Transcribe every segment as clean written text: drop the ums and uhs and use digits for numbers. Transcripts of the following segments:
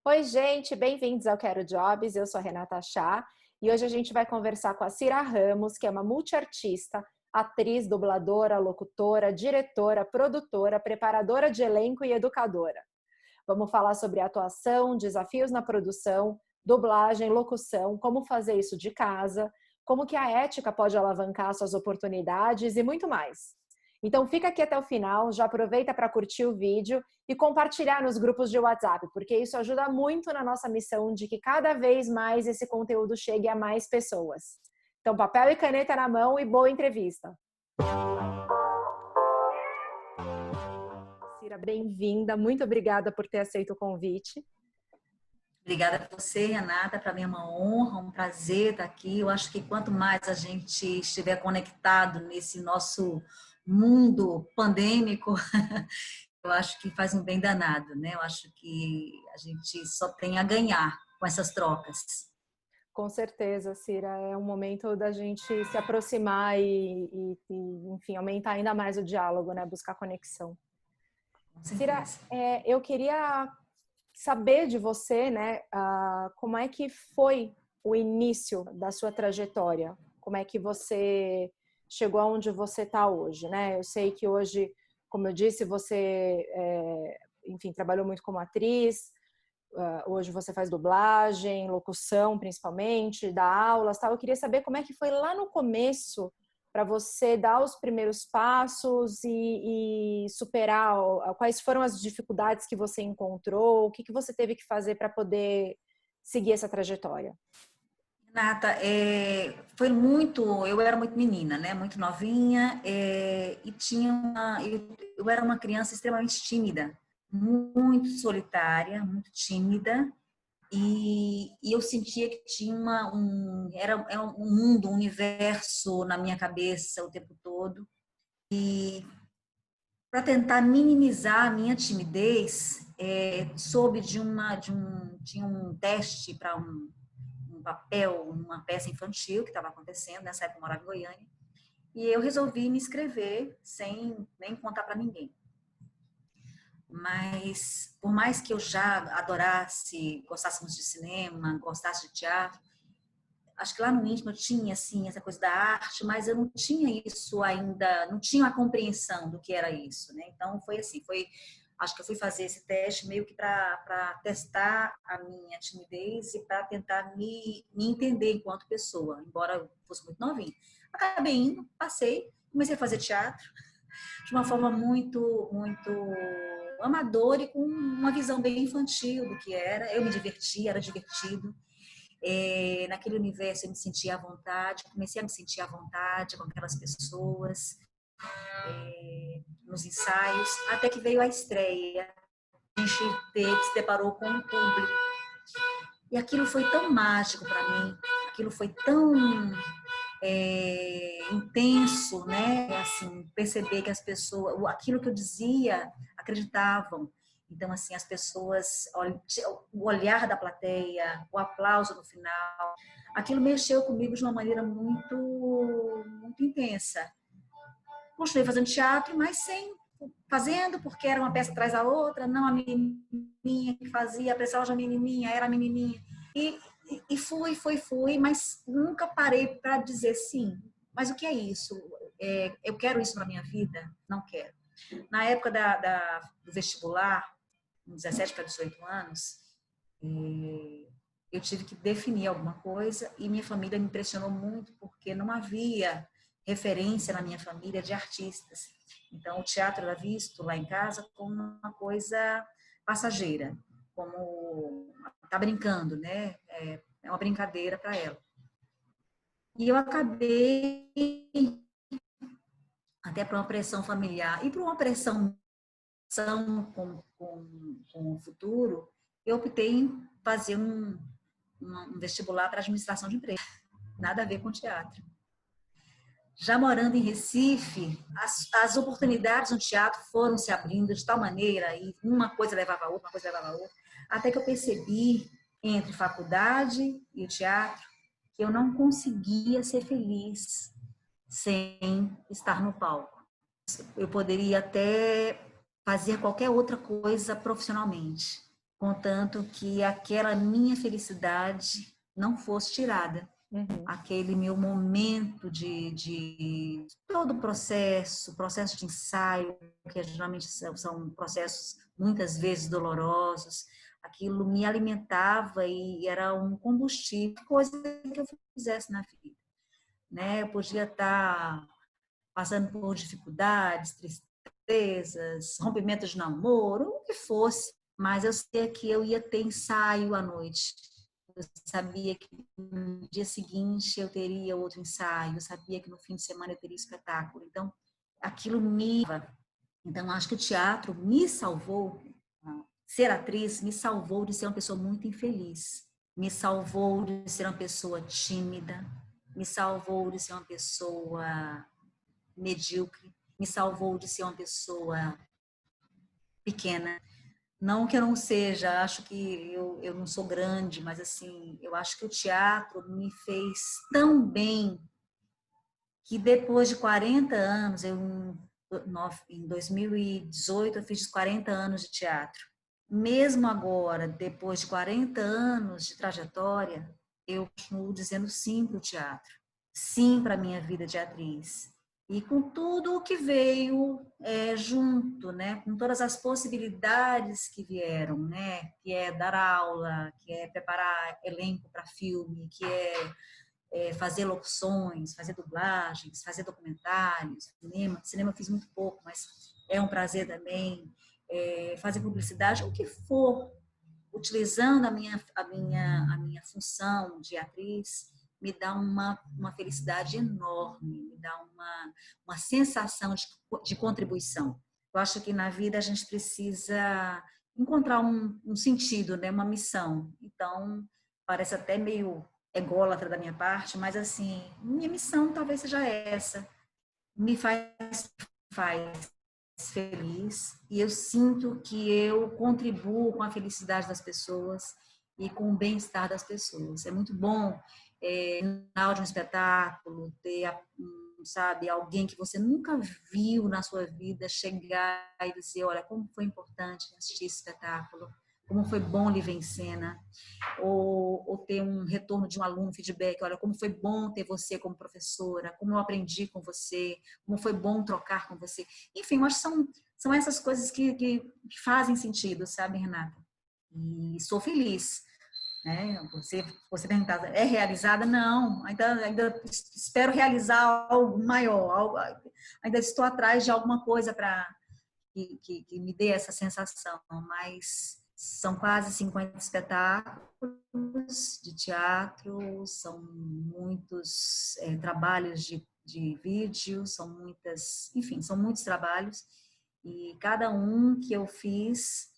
Oi, gente, bem-vindos ao Quero Jobs. Eu sou a Renata Chá e hoje a gente vai conversar com a Cira Ramos, que é uma multiartista, atriz, dubladora, locutora, diretora, produtora, preparadora de elenco e educadora. Vamos falar sobre atuação, desafios na produção, dublagem, locução, como fazer isso de casa, como que a ética pode alavancar suas oportunidades e muito mais. Então fica aqui até o final, já aproveita para curtir o vídeo e compartilhar nos grupos de WhatsApp, porque isso ajuda muito na nossa missão de que cada vez mais esse conteúdo chegue a mais pessoas. Então papel e caneta na mão e boa entrevista. Cira, bem-vinda, muito obrigada por ter aceito o convite. Obrigada a você, Renata. Para mim é uma honra, um prazer estar aqui. Eu acho que quanto mais a gente estiver conectado nesse nosso mundo pandêmico, eu acho que faz um bem danado, né? Eu acho que a gente só tem a ganhar com essas trocas. Com certeza, Cira, é um momento da gente se aproximar enfim, aumentar ainda mais o diálogo, né? Buscar conexão. Com Cira, certeza. eu queria saber de você, né, como é que foi o início da sua trajetória? Como é que você chegou aonde você está hoje, né? Eu sei que hoje, como eu disse, você, enfim, trabalhou muito como atriz, hoje você faz dublagem, locução principalmente, dá aulas, tal. Eu queria saber como é que foi lá no começo para você dar os primeiros passos e superar quais foram as dificuldades que você encontrou, o que você teve que fazer para poder seguir essa trajetória. Renata, foi muito. Eu era muito menina, né? Muito novinha, e eu era uma criança extremamente tímida, muito solitária, muito tímida. E eu sentia que tinha era um mundo, um universo na minha cabeça o tempo todo. E para tentar minimizar a minha timidez, soube tinha um teste para um papel, uma peça infantil que estava acontecendo, nessa época eu morava em Goiânia, e eu resolvi me inscrever sem nem contar para ninguém. Mas, por mais que eu já adorasse, gostasse muito de cinema, gostasse de teatro, acho que lá no íntimo eu tinha, assim, essa coisa da arte, mas eu não tinha isso ainda, não tinha a compreensão do que era isso, né? Então, foi assim, acho que eu fui fazer esse teste meio que para testar a minha timidez e para tentar me entender enquanto pessoa, embora eu fosse muito novinha. Acabei indo, passei, comecei a fazer teatro de uma forma muito amadora e com uma visão bem infantil do que era. Eu me divertia, era divertido. Naquele universo eu me sentia à vontade, comecei a me sentir à vontade com aquelas pessoas, nos ensaios, até que veio a estreia. A gente se deparou com o público. E aquilo foi tão mágico para mim, aquilo foi tão intenso, né? Assim, perceber que as pessoas, aquilo que eu dizia, acreditavam. Então, assim, as pessoas, o olhar da plateia, o aplauso no final, aquilo mexeu comigo de uma maneira muito intensa. Continuei fazendo teatro, mas fazendo, porque era uma peça atrás da outra, não a menininha que fazia, a personagem menininha, era a menininha. E fui, mas nunca parei para dizer sim. Mas o que é isso? Eu quero isso para minha vida? Não quero. Na época do vestibular, 17 para 18 anos, eu tive que definir alguma coisa e minha família me impressionou muito porque não havia referência na minha família de artistas. Então, o teatro era visto lá em casa como uma coisa passageira, como tá brincando, né? É uma brincadeira para ela. E eu acabei, até para uma pressão familiar e para uma pressão com o futuro, eu optei em fazer um vestibular para administração de empresas. Nada a ver com teatro. Já morando em Recife, as oportunidades no teatro foram se abrindo de tal maneira, e uma coisa levava a outra, até que eu percebi, entre faculdade e o teatro, que eu não conseguia ser feliz sem estar no palco. Eu poderia até fazer qualquer outra coisa profissionalmente, contanto que aquela minha felicidade não fosse tirada. Uhum. Aquele meu momento de todo o processo de ensaio, que geralmente são processos muitas vezes dolorosos, aquilo me alimentava e era um combustível, coisa que eu fizesse na vida, né? Eu podia estar passando por dificuldades, tristezas, rompimentos de namoro, o que fosse, mas eu sabia que eu ia ter ensaio à noite. Eu sabia que no dia seguinte eu teria outro ensaio, eu sabia que no fim de semana eu teria espetáculo. Então, aquilo me... Então, acho que o teatro me salvou, ser atriz me salvou de ser uma pessoa muito infeliz, me salvou de ser uma pessoa tímida, me salvou de ser uma pessoa medíocre, me salvou de ser uma pessoa pequena. Não que eu não seja, acho que eu não sou grande, mas assim, eu acho que o teatro me fez tão bem que depois de 40 anos, em 2018 eu fiz 40 anos de teatro. Mesmo agora, depois de 40 anos de trajetória, eu continuo dizendo sim para o teatro, sim para a minha vida de atriz. E com tudo o que veio junto, né? Com todas as possibilidades que vieram, né? Que é dar aula, que é preparar elenco para filme, que fazer locuções, fazer dublagens, fazer documentários, cinema. Cinema eu fiz muito pouco, mas é um prazer também. Fazer publicidade, o que for, utilizando a minha função de atriz, me dá uma felicidade enorme, me dá uma sensação de contribuição. Eu acho que na vida a gente precisa encontrar um sentido, né? Uma missão. Então, parece até meio ególatra da minha parte, mas assim, minha missão talvez seja essa. Me faz feliz e eu sinto que eu contribuo com a felicidade das pessoas e com o bem-estar das pessoas. É muito bom, no final de um espetáculo, ter, sabe, alguém que você nunca viu na sua vida chegar e dizer, olha, como foi importante assistir esse espetáculo, como foi bom lhe ver em cena, ou ter um retorno de um aluno, feedback, olha, como foi bom ter você como professora, como eu aprendi com você, como foi bom trocar com você. Enfim, eu acho que são essas coisas que fazem sentido, sabe, Renata? E sou feliz. Né? Você perguntar, é realizada? Não, ainda espero realizar algo maior, ainda estou atrás de alguma coisa para que me dê essa sensação, mas são quase 50 espetáculos de teatro, são muitos trabalhos de vídeo, são muitas, enfim, são muitos trabalhos e cada um que eu fiz,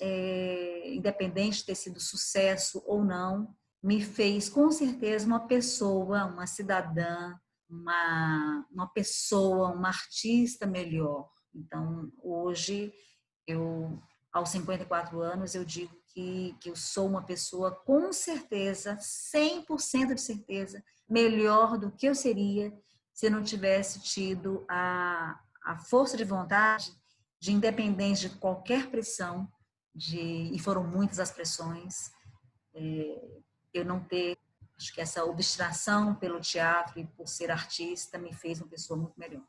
independente de ter sido sucesso ou não, me fez com certeza uma pessoa, uma cidadã, uma pessoa, uma artista melhor. Então, hoje, aos 54 anos, eu digo que eu sou uma pessoa, com certeza, 100% de certeza, melhor do que eu seria se eu não tivesse tido a força de vontade, de independência de qualquer pressão, e foram muitas as pressões, eu não ter, acho que essa obstinação pelo teatro e por ser artista me fez uma pessoa muito melhor.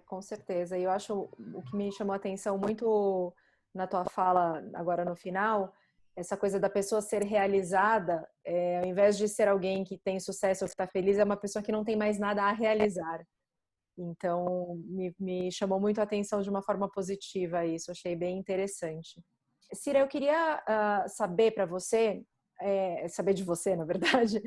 Com certeza. E eu acho o que me chamou a atenção muito na tua fala agora no final, essa coisa da pessoa ser realizada, ao invés de ser alguém que tem sucesso ou que está feliz, é uma pessoa que não tem mais nada a realizar. Então, me chamou muito a atenção de uma forma positiva isso, achei bem interessante. Cira, eu queria saber para você, saber de você, na verdade,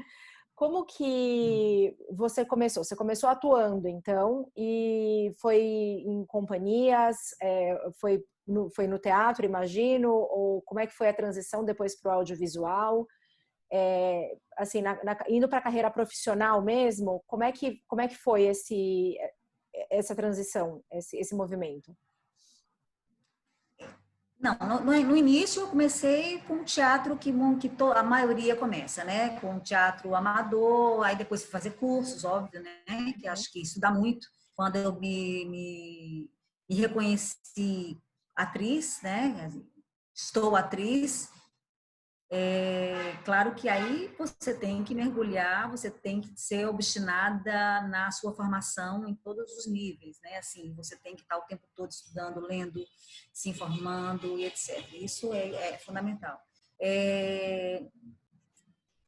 como que você começou? Você começou atuando, então, e foi em companhias, foi no teatro, imagino, ou como é que foi a transição depois para o audiovisual? Assim, indo para a carreira profissional mesmo, como é que foi essa transição, esse movimento? Não, no início eu comecei com o teatro que a maioria começa, né? Com o teatro amador, aí depois fui fazer cursos, óbvio, né? Que acho que isso dá muito. Quando eu me reconheci atriz, né? estou atriz, claro que aí você tem que mergulhar, você tem que ser obstinada na sua formação em todos os níveis, né? Assim, você tem que estar o tempo todo estudando, lendo, se informando e etc. Isso é fundamental.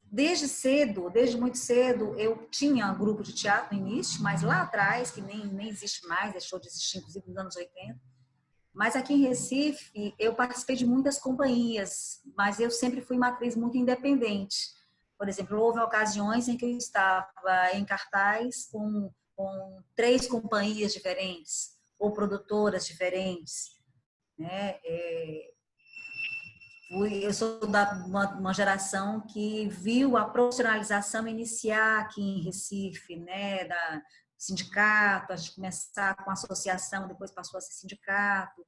Desde cedo, desde muito cedo, eu tinha um grupo de teatro no início, mas lá atrás, que nem existe mais, deixou de existir, inclusive nos anos 80. Mas aqui em Recife, eu participei de muitas companhias, mas eu sempre fui uma atriz muito independente. Por exemplo, houve ocasiões em que eu estava em cartaz com 3 companhias diferentes, ou produtoras diferentes, né? Eu sou da uma geração que viu a profissionalização iniciar aqui em Recife, né? Da sindicato, a gente começar com associação, depois passou a ser sindicato.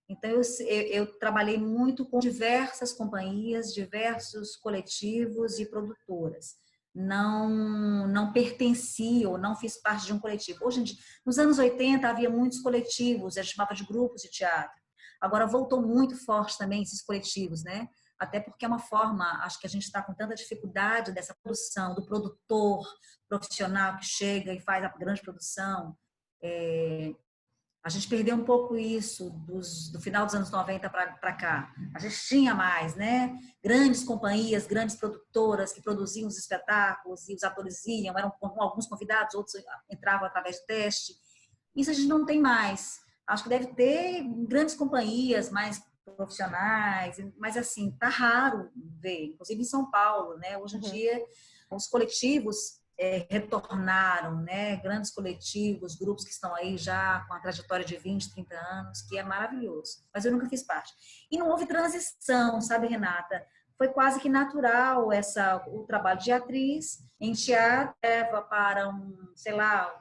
Então, eu trabalhei muito com diversas companhias, diversos coletivos e produtoras. Não pertencia ou não fiz parte de um coletivo. Hoje em dia, nos anos 80, havia muitos coletivos, a gente chamava de grupos de teatro. Agora, voltou muito forte também esses coletivos, né? Até porque é uma forma, acho que a gente está com tanta dificuldade dessa produção, do produtor profissional que chega e faz a grande produção. A gente perdeu um pouco isso do final dos anos 90 para cá. A gente tinha mais, né? Grandes companhias, grandes produtoras que produziam os espetáculos e os atores iam, eram alguns convidados, outros entravam através do teste. Isso a gente não tem mais. Acho que deve ter grandes companhias mais profissionais, mas assim, tá raro ver, inclusive em São Paulo, né? Hoje em dia, os coletivos retornaram, né? Grandes coletivos, grupos que estão aí já com a trajetória de 20, 30 anos, que é maravilhoso. Mas eu nunca fiz parte. E não houve transição, sabe, Renata? Foi quase que natural o trabalho de atriz em teatro leva para sei lá,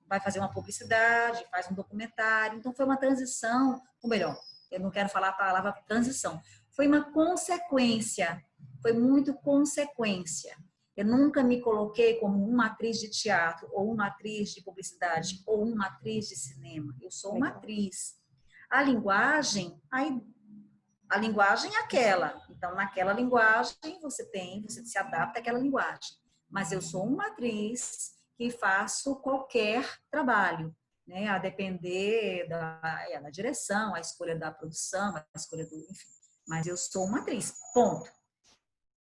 vai fazer uma publicidade, faz um documentário. Então foi uma transição, ou melhor, eu não quero falar a palavra transição. Foi uma consequência, foi muito consequência. Eu nunca me coloquei como uma atriz de teatro, ou uma atriz de publicidade, ou uma atriz de cinema. Eu sou uma atriz. A linguagem é aquela. Então, naquela linguagem, você se adapta àquela linguagem. Mas eu sou uma atriz que faço qualquer trabalho, né? A depender da direção, a escolha da produção, a escolha do... Enfim. Mas eu sou uma atriz, ponto.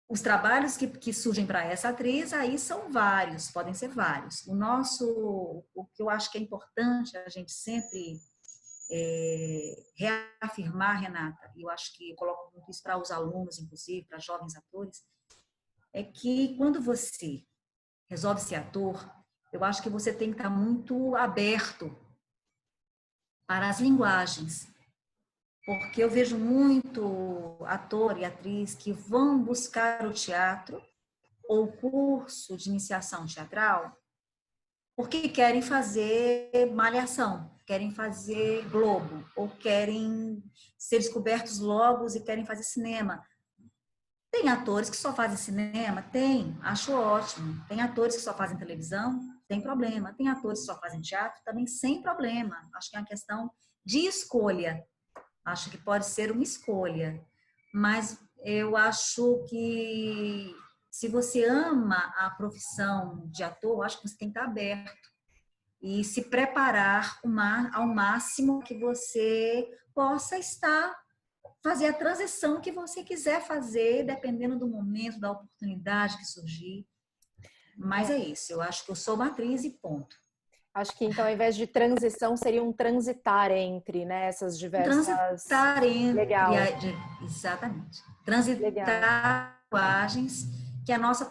Os trabalhos que surgem para essa atriz, aí são vários, podem ser vários. O que eu acho que é importante a gente sempre reafirmar, Renata, e eu acho que eu coloco muito isso para os alunos, inclusive, para jovens atores, é que quando você resolve ser ator, eu acho que você tem que estar muito aberto para as linguagens. Porque eu vejo muito ator e atriz que vão buscar o teatro ou curso de iniciação teatral porque querem fazer malhação, querem fazer Globo, ou querem ser descobertos logo e querem fazer cinema. Tem atores que só fazem cinema? Tem, acho ótimo. Tem atores que só fazem televisão? Tem problema. Tem atores que só fazem teatro? Também sem problema. Acho que é uma questão de escolha. Acho que pode ser uma escolha. Mas eu acho que se você ama a profissão de ator, acho que você tem que estar aberto e se preparar ao máximo que você possa fazer a transição que você quiser fazer, dependendo do momento, da oportunidade que surgir. Mas é isso, eu acho que eu sou uma atriz e ponto. Acho que então, ao invés de transição, seria um transitar entre, né, essas diversas... Transitar entre... Legal. Exatamente. Transitar linguagens que a nossa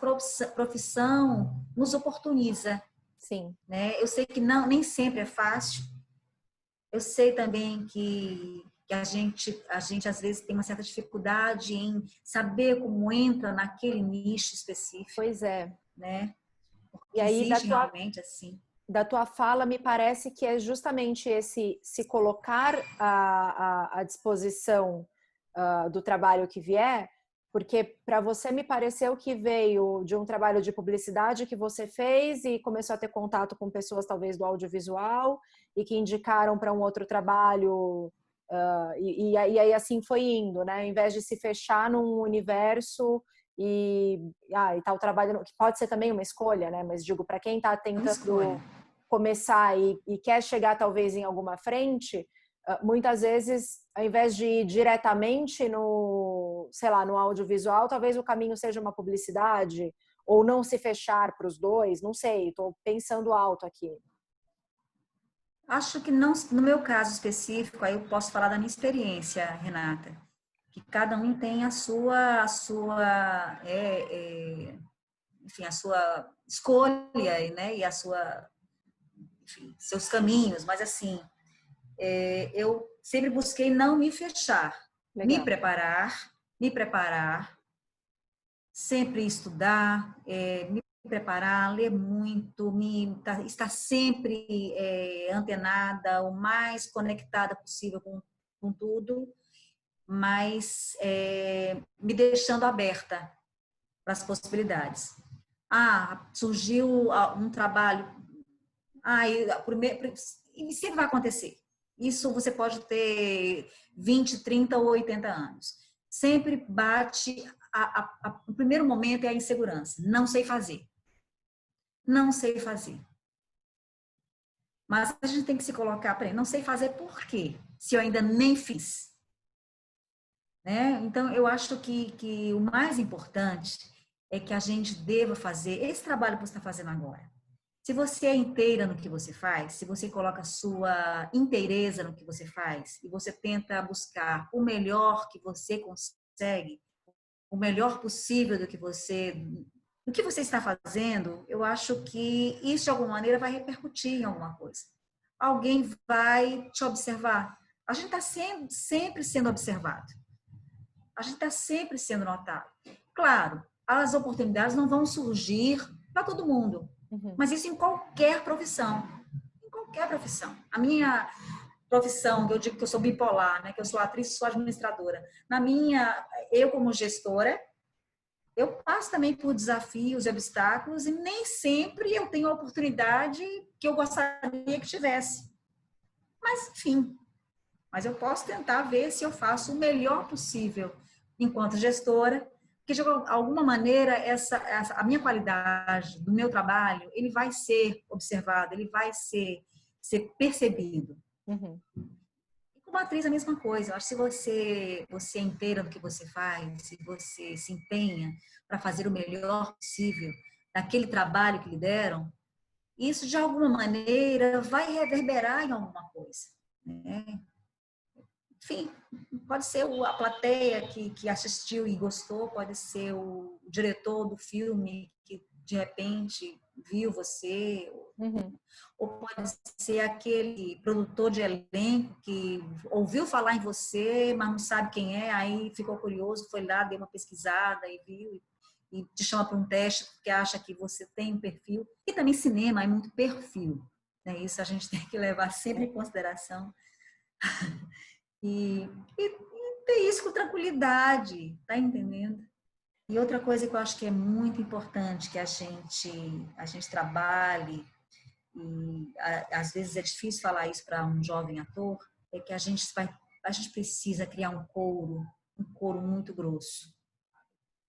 profissão nos oportuniza. Sim. Né? Eu sei que nem sempre é fácil. Eu sei também que a gente às vezes tem uma certa dificuldade em saber como entra naquele nicho específico. Pois é. Né? E aí, existe realmente assim. Da tua fala, me parece que é justamente esse se colocar à disposição do trabalho que vier, porque para você me pareceu que veio de um trabalho de publicidade que você fez e começou a ter contato com pessoas talvez do audiovisual e que indicaram para um outro trabalho E aí assim foi indo, né? Ao invés de se fechar num universo e tá o trabalho, que pode ser também uma escolha, né? Mas digo, para quem está tentando começar e quer chegar talvez em alguma frente, muitas vezes, ao invés de ir diretamente no, sei lá, no audiovisual, talvez o caminho seja uma publicidade, ou não se fechar para os dois, não sei, estou pensando alto aqui. Acho que não, no meu caso específico, aí eu posso falar da minha experiência, Renata, que cada um tem enfim, a sua escolha, né, e a sua, enfim, seus caminhos, mas assim, eu sempre busquei não me fechar, Legal. me preparar, sempre estudar, me preparar, ler muito, estar sempre antenada, o mais conectada possível com tudo, mas me deixando aberta para as possibilidades. Surgiu um trabalho, e sempre vai acontecer. Isso você pode ter 20, 30 ou 80 anos. Sempre bate, o primeiro momento é a insegurança. Não sei fazer. Não sei fazer. Mas a gente tem que se colocar, peraí, não sei fazer por quê? Se eu ainda nem fiz. Né? Então, eu acho que o mais importante é que a gente deva fazer esse trabalho que você está fazendo agora. Se você é inteira no que você faz, se você coloca a sua inteireza no que você faz e você tenta buscar o melhor que você consegue, o melhor possível do que você está fazendo, eu acho que isso de alguma maneira vai repercutir em alguma coisa. Alguém vai te observar. A gente está sempre sendo observado. A gente está sempre sendo notado. Claro, as oportunidades não vão surgir para todo mundo. Mas isso em qualquer profissão. Em qualquer profissão. A minha profissão, que eu digo que eu sou bipolar, né? Que eu sou atriz e sou administradora. Eu como gestora, eu passo também por desafios e obstáculos e nem sempre eu tenho a oportunidade que eu gostaria que tivesse. Mas, enfim, mas eu posso tentar ver se eu faço o melhor possível enquanto gestora, porque de alguma maneira a minha qualidade do meu trabalho, ele vai ser observado, ele vai ser percebido. E como atriz a mesma coisa. Eu acho que se você é inteira do que você faz, se você se empenha para fazer o melhor possível naquele trabalho que lhe deram, isso de alguma maneira vai reverberar em alguma coisa, né? Enfim, pode ser a plateia que assistiu e gostou, pode ser o diretor do filme que de repente viu você, ou pode ser aquele produtor de elenco que ouviu falar em você, mas não sabe quem é, aí ficou curioso, foi lá, deu uma pesquisada e viu e te chama para um teste porque acha que você tem um perfil. E também cinema é muito perfil, né? Isso a gente tem que levar sempre em consideração. E ter isso com tranquilidade, tá entendendo? E outra coisa que eu acho que é muito importante que a gente trabalhe, e às vezes é difícil falar isso para um jovem ator, é que a gente precisa criar um couro muito grosso.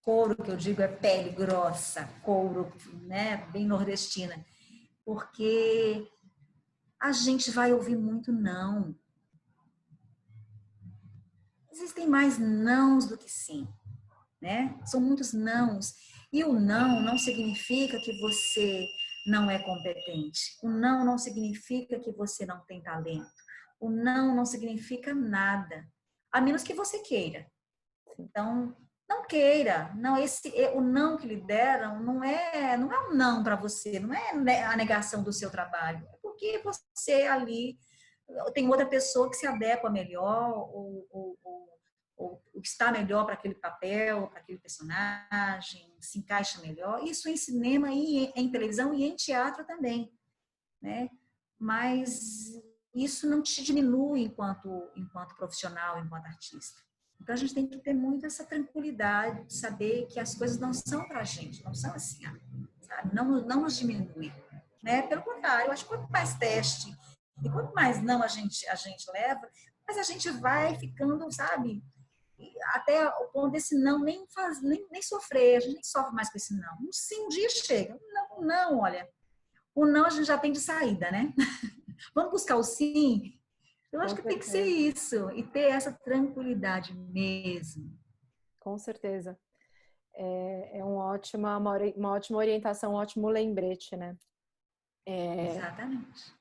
Couro que eu digo é pele grossa, couro, né, bem nordestina, porque a gente vai ouvir muito não. Existem mais nãos do que sim, né? São muitos nãos. E o não significa que você não é competente. O não significa que você não tem talento. O não significa nada, a menos que você queira. Então, não queira. Não, o não que lhe deram não é um não para você, não é a negação do seu trabalho. É porque você ali tem outra pessoa que se adequa melhor ou está melhor para aquele papel, para aquele personagem, se encaixa melhor. Isso em cinema e em televisão e em teatro também, né? Mas isso não te diminui enquanto profissional, enquanto artista. Então a gente tem que ter muito essa tranquilidade de saber que as coisas não são para a gente, não são assim, sabe? Não nos diminui, né? Pelo contrário, eu acho que quanto mais teste e quanto mais não a gente leva, Mas a gente vai ficando, sabe? Até o ponto desse não nem sofrer, a gente nem sofre mais com esse não. Um sim, um dia chega. Não, não, olha, o não a gente já tem de saída, né? Vamos buscar o sim? Eu acho Com que tem que ser certeza, isso, e ter essa tranquilidade mesmo. com certeza. Uma ótima orientação, um ótimo lembrete, né? Exatamente.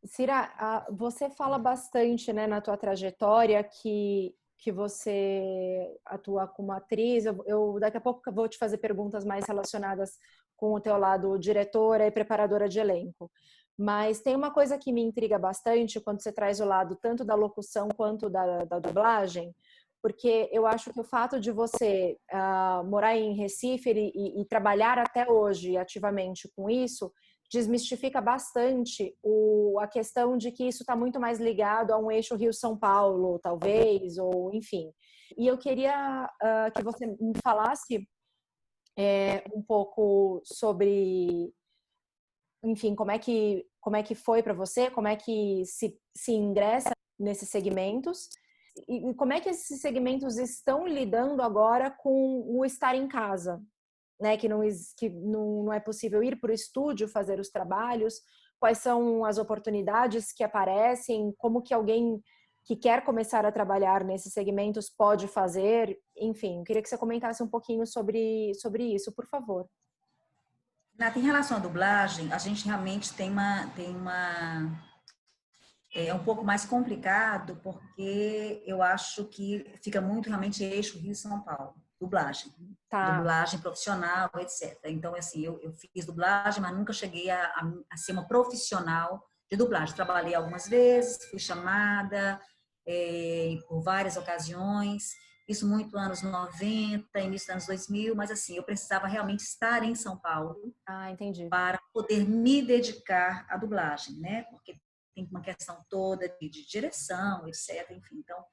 Cira, você fala bastante, né, na tua trajetória que você atua como atriz. Eu daqui a pouco vou te fazer perguntas mais relacionadas com o teu lado diretora e preparadora de elenco. Mas tem uma coisa que me intriga bastante quando você traz o lado tanto da locução quanto da dublagem, porque eu acho que o fato de você morar em Recife e trabalhar até hoje ativamente com isso desmistifica bastante a questão de que isso está muito mais ligado a um eixo Rio-São Paulo, talvez, ou enfim. E eu queria que você me falasse um pouco sobre, enfim, como é que foi para você, como é que se ingressa nesses segmentos e como é que esses segmentos estão lidando agora com o estar em casa, né, que não é possível ir para o estúdio fazer os trabalhos, quais são as oportunidades que aparecem, como que alguém que quer começar a trabalhar nesses segmentos pode fazer, enfim, queria que você comentasse um pouquinho sobre isso, por favor. Em relação à dublagem, a gente realmente é um pouco mais complicado, porque eu acho que fica muito realmente eixo Rio-São Paulo, dublagem. Tá, Dublagem profissional, etc. Então, assim, eu fiz dublagem, mas nunca cheguei a ser uma profissional de dublagem. Trabalhei algumas vezes, fui chamada por várias ocasiões, isso muito anos 90, início dos anos 2000, mas assim, eu precisava realmente estar em São Paulo entendi. para poder me dedicar à dublagem, né? Porque tem uma questão toda de direção, etc. Enfim, então,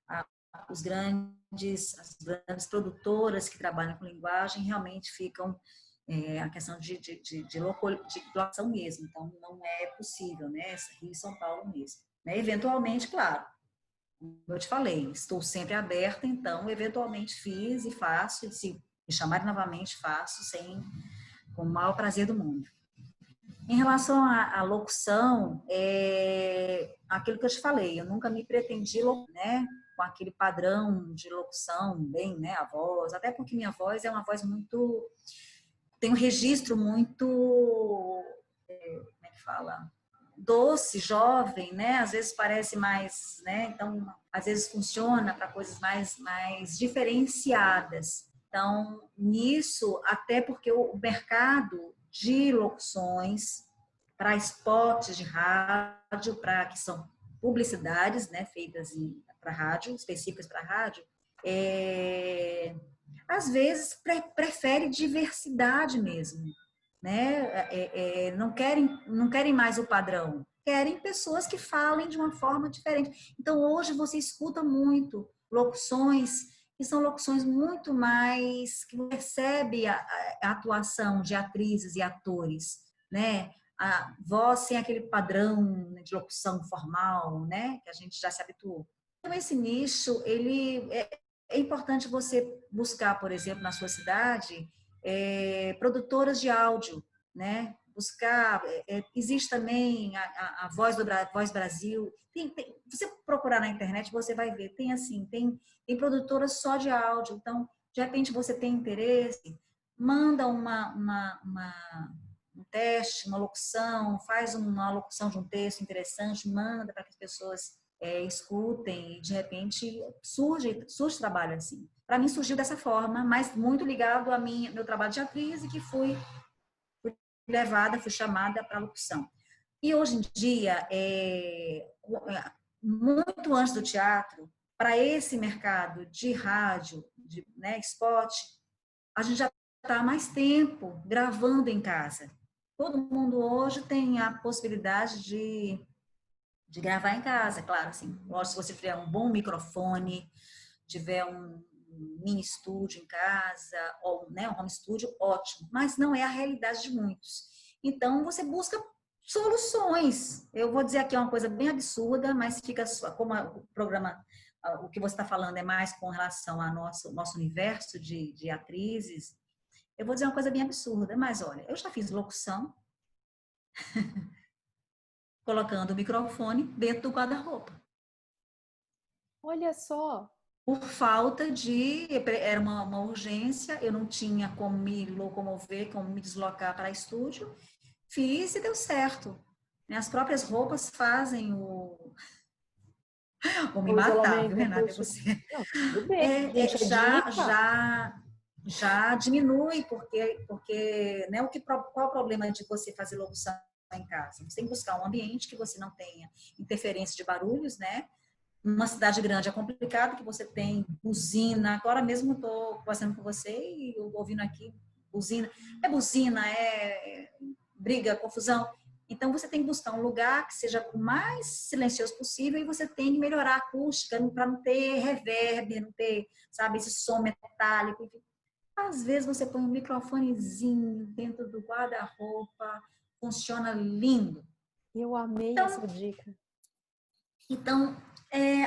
a, as grandes produtoras que trabalham com linguagem realmente ficam a questão de localização mesmo. Então, não é possível, né? Rio e São Paulo mesmo. Né? Eventualmente, claro, como eu te falei, estou sempre aberta, então, eventualmente fiz e faço, e se me chamarem novamente, faço, com o maior prazer do mundo. Em relação à locução, aquilo que eu te falei, eu nunca me pretendi, né, com aquele padrão de locução, bem, né, a voz, até porque minha voz é uma voz muito, tem um registro muito, como é que fala? Doce, jovem, né? Às vezes parece mais, né? Então, às vezes funciona para coisas mais diferenciadas. Então, nisso, até porque o mercado de locuções para spots de rádio, para que são publicidades, né, feitas para rádio, específicas para rádio, às vezes prefere diversidade mesmo, né? Não querem mais o padrão, querem pessoas que falem de uma forma diferente. Então hoje você escuta muito locuções que são locuções muito mais que percebe a atuação de atrizes e atores, né? A voz sem aquele padrão de locução formal, né? Que a gente já se habituou. Então esse nicho ele é importante você buscar, por exemplo, na sua cidade, produtoras de áudio, né? Buscar, existe também a Voz Brasil. Você procurar na internet, você vai ver, tem assim, tem produtoras só de áudio. Então, de repente você tem interesse, manda um teste, uma locução, faz uma locução de um texto interessante, manda para que as pessoas escutem e de repente surge trabalho assim. Para mim surgiu dessa forma, mas muito ligado a meu trabalho de atriz e que fui levada, fui chamada para a locução. E hoje em dia, muito antes do teatro, para esse mercado de rádio, de spot, a gente já está há mais tempo gravando em casa. Todo mundo hoje tem a possibilidade de gravar em casa, claro, assim. Lógico, se você tiver um bom microfone, tiver um mini estúdio em casa, ou né, um home studio, ótimo. Mas não é a realidade de muitos. Então, você busca soluções. Eu vou dizer aqui uma coisa bem absurda, mas fica como o programa, o que você está falando é mais com relação ao nosso universo de atrizes. Eu vou dizer uma coisa bem absurda, mas olha, eu já fiz locução colocando o microfone dentro do guarda-roupa. Olha só. Por falta de... Era uma urgência, eu não tinha como me locomover, como me deslocar para estúdio. Fiz e deu certo. As próprias roupas fazem o... Vou me O matar, viu, isolamento Renata? acústico. Você... Não, tudo bem. Gente, é dica. já diminui, porque né, qual o problema de você fazer locução em casa? Você tem que buscar um ambiente que você não tenha interferência de barulhos, né? Numa cidade grande é complicado, que você tem buzina. Agora mesmo estou conversando com você e ouvindo aqui buzina. É buzina, é briga, confusão. Então, você tem que buscar um lugar que seja o mais silencioso possível e você tem que melhorar a acústica para não ter reverb, não ter, sabe, esse som metálico. Enfim. Às vezes, você põe um microfonezinho dentro do guarda-roupa, funciona lindo. Eu amei Então, essa dica. Então,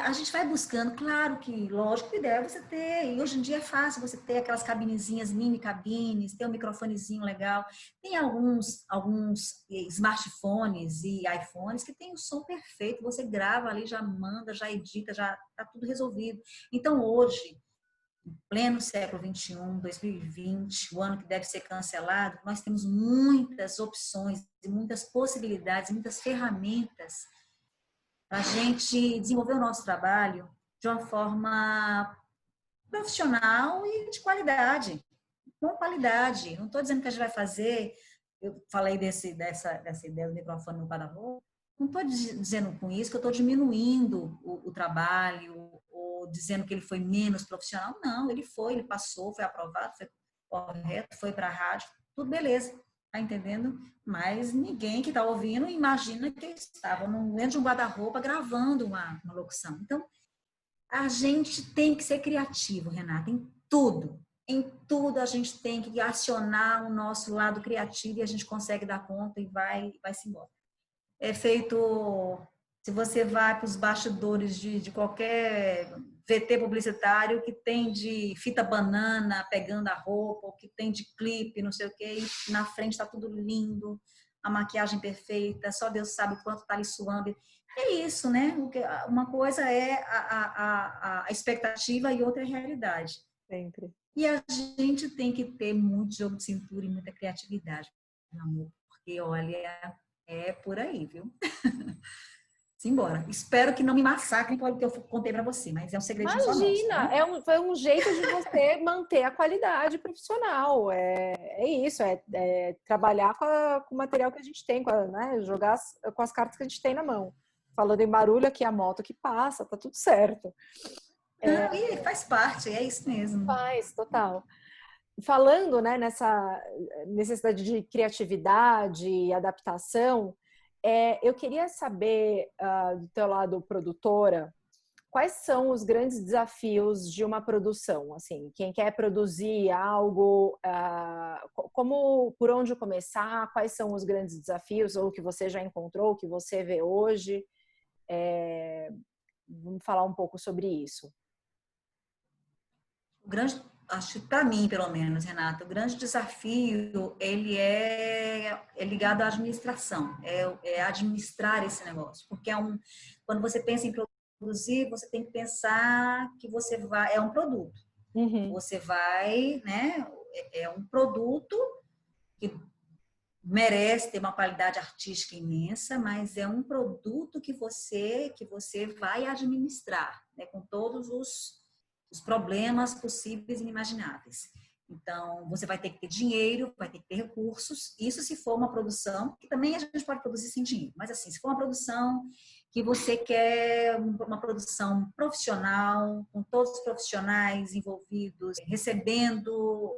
a gente vai buscando, claro que, lógico, que ideia é você ter, e hoje em dia é fácil você ter aquelas cabinezinhas, mini cabines, ter um microfonezinho legal. Tem alguns smartphones e iPhones que tem o som perfeito, você grava ali, já manda, já edita, já tá tudo resolvido. Então, hoje, em pleno século XXI, 2020, o ano que deve ser cancelado, nós temos muitas opções, muitas possibilidades, muitas ferramentas a gente desenvolver o nosso trabalho de uma forma profissional e de qualidade, com qualidade. Não estou dizendo que a gente vai fazer, eu falei dessa ideia do microfone no guarda-roupa, não estou dizendo com isso que eu estou diminuindo o trabalho ou dizendo que ele foi menos profissional. Não, ele passou, foi aprovado, foi correto, foi para a rádio, tudo beleza. Tá entendendo? Mas ninguém que está ouvindo imagina que estava dentro de um guarda-roupa gravando uma locução. Então, a gente tem que ser criativo, Renata, em tudo. Em tudo a gente tem que acionar o nosso lado criativo e a gente consegue dar conta e vai-se embora. É feito... Se você vai para os bastidores de qualquer VT publicitário que tem de fita banana pegando a roupa, ou que tem de clipe, não sei o quê, e na frente está tudo lindo, a maquiagem perfeita, só Deus sabe o quanto está ali suando. É isso, né? Uma coisa é a expectativa e outra é a realidade. Sempre. E a gente tem que ter muito jogo de cintura e muita criatividade, meu amor, porque, olha, é por aí, viu? Simbora. Espero que não me massacrem com o que eu contei para você, mas é um segredinho só nosso. Imagina, Tá? foi um jeito de você manter a qualidade profissional. É isso, é trabalhar com o material que a gente tem, né, jogar com as cartas que a gente tem na mão. Falando em barulho, aqui a moto que passa, tá tudo certo. Não, e faz parte, é isso mesmo. Faz, total. Falando, né, nessa necessidade de criatividade e adaptação, eu queria saber, do teu lado produtora, quais são os grandes desafios de uma produção? Assim, quem quer produzir algo, por onde começar? Quais são os grandes desafios ou que você já encontrou, que você vê hoje? Vamos falar um pouco sobre isso. O grande, acho que para mim, pelo menos, Renata, o grande desafio ele é ligado à administração, é administrar esse negócio, porque quando você pensa em produzir, você tem que pensar que é um produto. Uhum. Você vai, né? É um produto que merece ter uma qualidade artística imensa, mas é um produto que você vai administrar, né? Com todos os problemas possíveis e inimagináveis. Então, você vai ter que ter dinheiro, vai ter que ter recursos. Isso se for uma produção, que também a gente pode produzir sem dinheiro. Mas assim, se for uma produção que você quer uma produção profissional, com todos os profissionais envolvidos, recebendo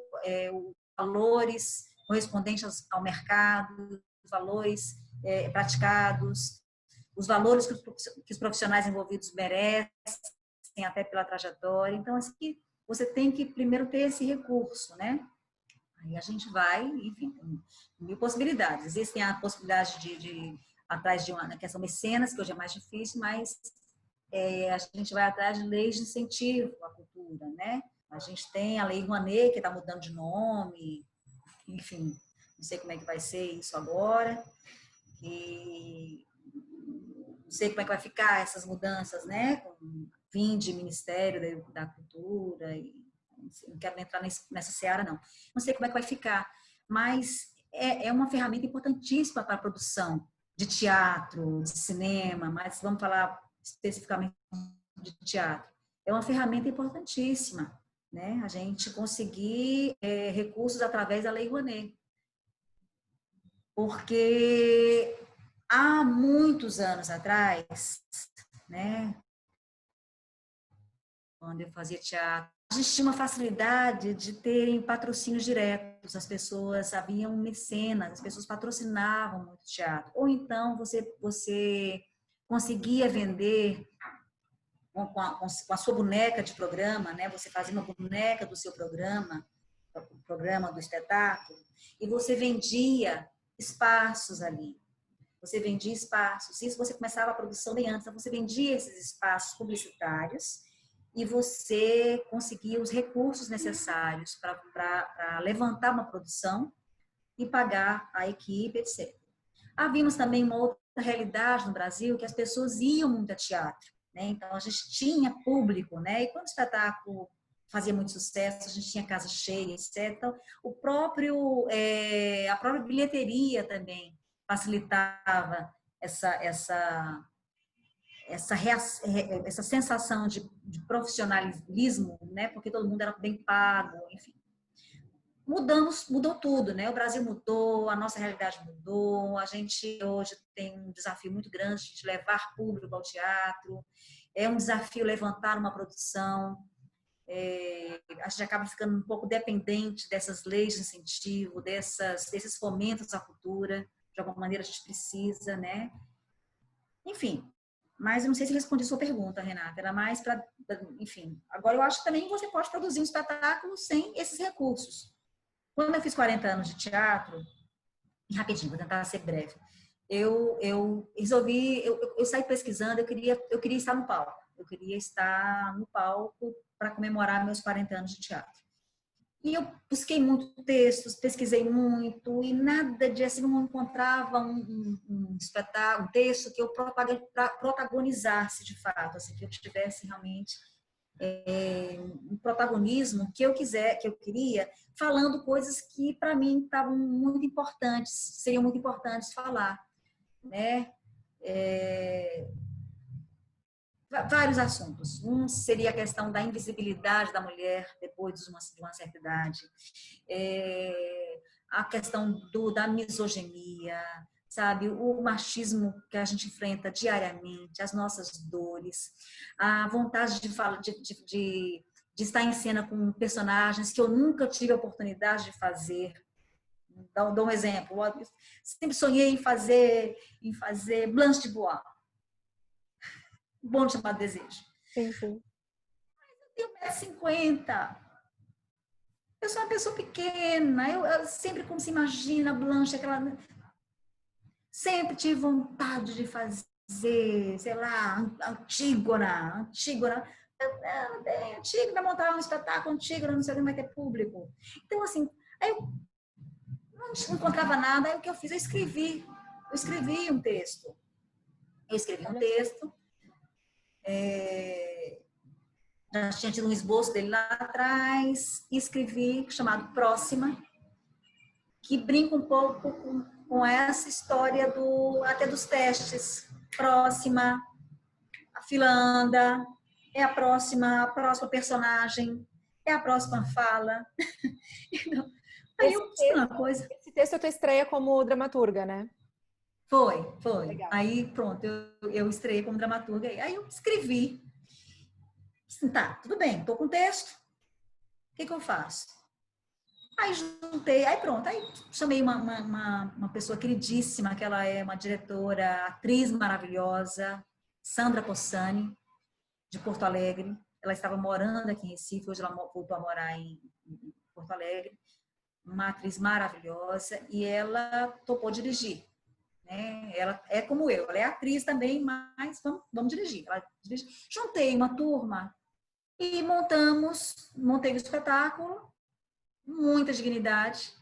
valores correspondentes ao mercado, os valores praticados, os valores que os profissionais envolvidos merecem, até pela trajetória. Então, assim, você tem que primeiro ter esse recurso, né? Aí a gente vai, enfim, tem mil possibilidades. Existem a possibilidade de atrás de uma questão mecenas, que hoje é mais difícil, mas a gente vai atrás de leis de incentivo à cultura, né? A gente tem a Lei Rouanet, que está mudando de nome, enfim, não sei como é que vai ser isso agora, e não sei como é que vai ficar essas mudanças, né? Com fim de Ministério da Cultura, e não quero entrar nessa seara, não. Não sei como é que vai ficar, mas é uma ferramenta importantíssima para a produção de teatro, de cinema, mas vamos falar especificamente de teatro. É uma ferramenta importantíssima, né? A gente conseguir recursos através da Lei Rouanet. Porque há muitos anos atrás, né, quando eu fazia teatro, a gente tinha uma facilidade de terem patrocínios diretos, as pessoas haviam mecenas, as pessoas patrocinavam muito teatro. Ou então você conseguia vender com a sua boneca de programa, né? Você fazia uma boneca do seu programa, o programa do espetáculo, e você vendia espaços ali. Você vendia espaços. Isso você começava a produção bem antes. Então, você vendia esses espaços publicitários e você conseguia os recursos necessários para levantar uma produção e pagar a equipe, etc. Havíamos também uma outra realidade no Brasil, que as pessoas iam muito a teatro, né? Então, a gente tinha público, né? E quando o espetáculo fazia muito sucesso, a gente tinha casa cheia, etc. Então, a própria bilheteria também facilitava essa sensação de profissionalismo, né? Porque todo mundo era bem pago, enfim. Mudou tudo, né? O Brasil mudou, a nossa realidade mudou, a gente hoje tem um desafio muito grande de levar público ao teatro, é um desafio levantar uma produção, a gente acaba ficando um pouco dependente dessas leis de incentivo, desses fomentos à cultura, de alguma maneira a gente precisa, né? Enfim, mas eu não sei se respondi a sua pergunta, Renata, era mais para, enfim. Agora, eu acho que também você pode produzir um espetáculo sem esses recursos. Quando eu fiz 40 anos de teatro, e rapidinho, vou tentar ser breve, eu resolvi, eu saí pesquisando, eu queria estar no palco. Eu queria estar no palco para comemorar meus 40 anos de teatro. E eu busquei muito textos, pesquisei muito, e nada de assim, não encontrava um espetáculo, um texto que eu protagonizasse de fato, assim, que eu tivesse realmente um protagonismo que eu queria, falando coisas que para mim estavam muito importantes, seriam muito importantes falar, né? Vários assuntos. Um seria a questão da invisibilidade da mulher depois de uma certa idade, a questão da misoginia, sabe, o machismo que a gente enfrenta diariamente, as nossas dores, a vontade de estar em cena com personagens que eu nunca tive a oportunidade de fazer. Dou um exemplo. Eu sempre sonhei em fazer Blanche de Bois, um bom chamado Desejo. Sim, sim. Eu tenho 1,50 m. Eu sou uma pessoa pequena. Eu sempre, como se imagina, Blanche, aquela. Sempre tive vontade de fazer, sei lá, Antígona. Antígona, montar um espetáculo, Antígona, não sei como vai ter público. Então, assim, aí eu não encontrava nada, aí o que eu fiz? Eu escrevi um texto. Já tinha tido um esboço dele lá atrás, e escrevi, chamado Próxima, que brinca um pouco com essa história até dos testes. Próxima, a fila anda, é a próxima personagem, é a próxima fala. Então, aí eu fiz uma coisa. Esse texto é tua estreia como dramaturga, né? Foi. Legal. Aí, pronto, eu estreiei como dramaturga. Aí eu escrevi. Tá, tudo bem, tô com texto. O que eu faço? Aí juntei, aí pronto, aí chamei uma pessoa queridíssima, que ela é uma diretora, atriz maravilhosa, Sandra Cossani, de Porto Alegre. Ela estava morando aqui em Recife, hoje ela voltou a morar em Porto Alegre. uma atriz maravilhosa, e ela topou dirigir, né? Ela é como eu, ela é atriz também, mas vamos dirigir. Ela dirige. Juntei uma turma e montei o espetáculo, muita dignidade,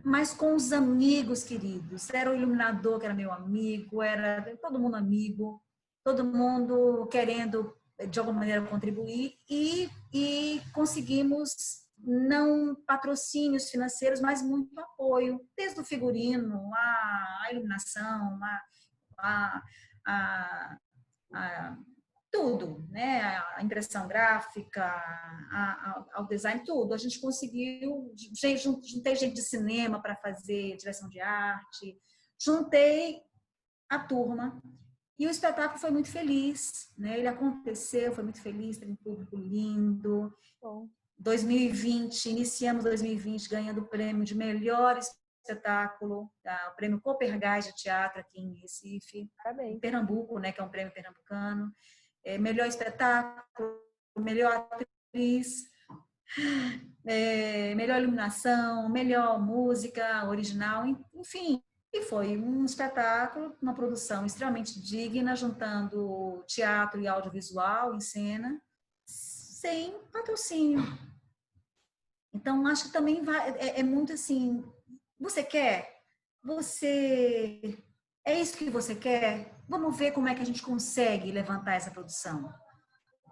mas com os amigos queridos. Era o iluminador, que era meu amigo, era todo mundo amigo, todo mundo querendo, de alguma maneira, contribuir, e conseguimos não patrocínios financeiros, mas muito apoio, desde o figurino, a iluminação, a, a, a tudo, né? A impressão gráfica, ao design, tudo. A gente conseguiu, juntei gente de cinema para fazer direção de arte, juntei a turma e o espetáculo foi muito feliz, né? Ele aconteceu, foi muito feliz, teve um público lindo. Bom. 2020, iniciamos 2020 ganhando o prêmio de melhor espetáculo, o prêmio Coppergás de Teatro aqui em Recife, em Parabéns. Pernambuco, né, que é um prêmio pernambucano. Melhor espetáculo, melhor atriz, melhor iluminação, melhor música original, enfim. E foi um espetáculo, uma produção extremamente digna, juntando teatro e audiovisual em cena, sem patrocínio. Então, acho que também é muito assim, você quer? Você... É isso que você quer? Vamos ver como é que a gente consegue levantar essa produção.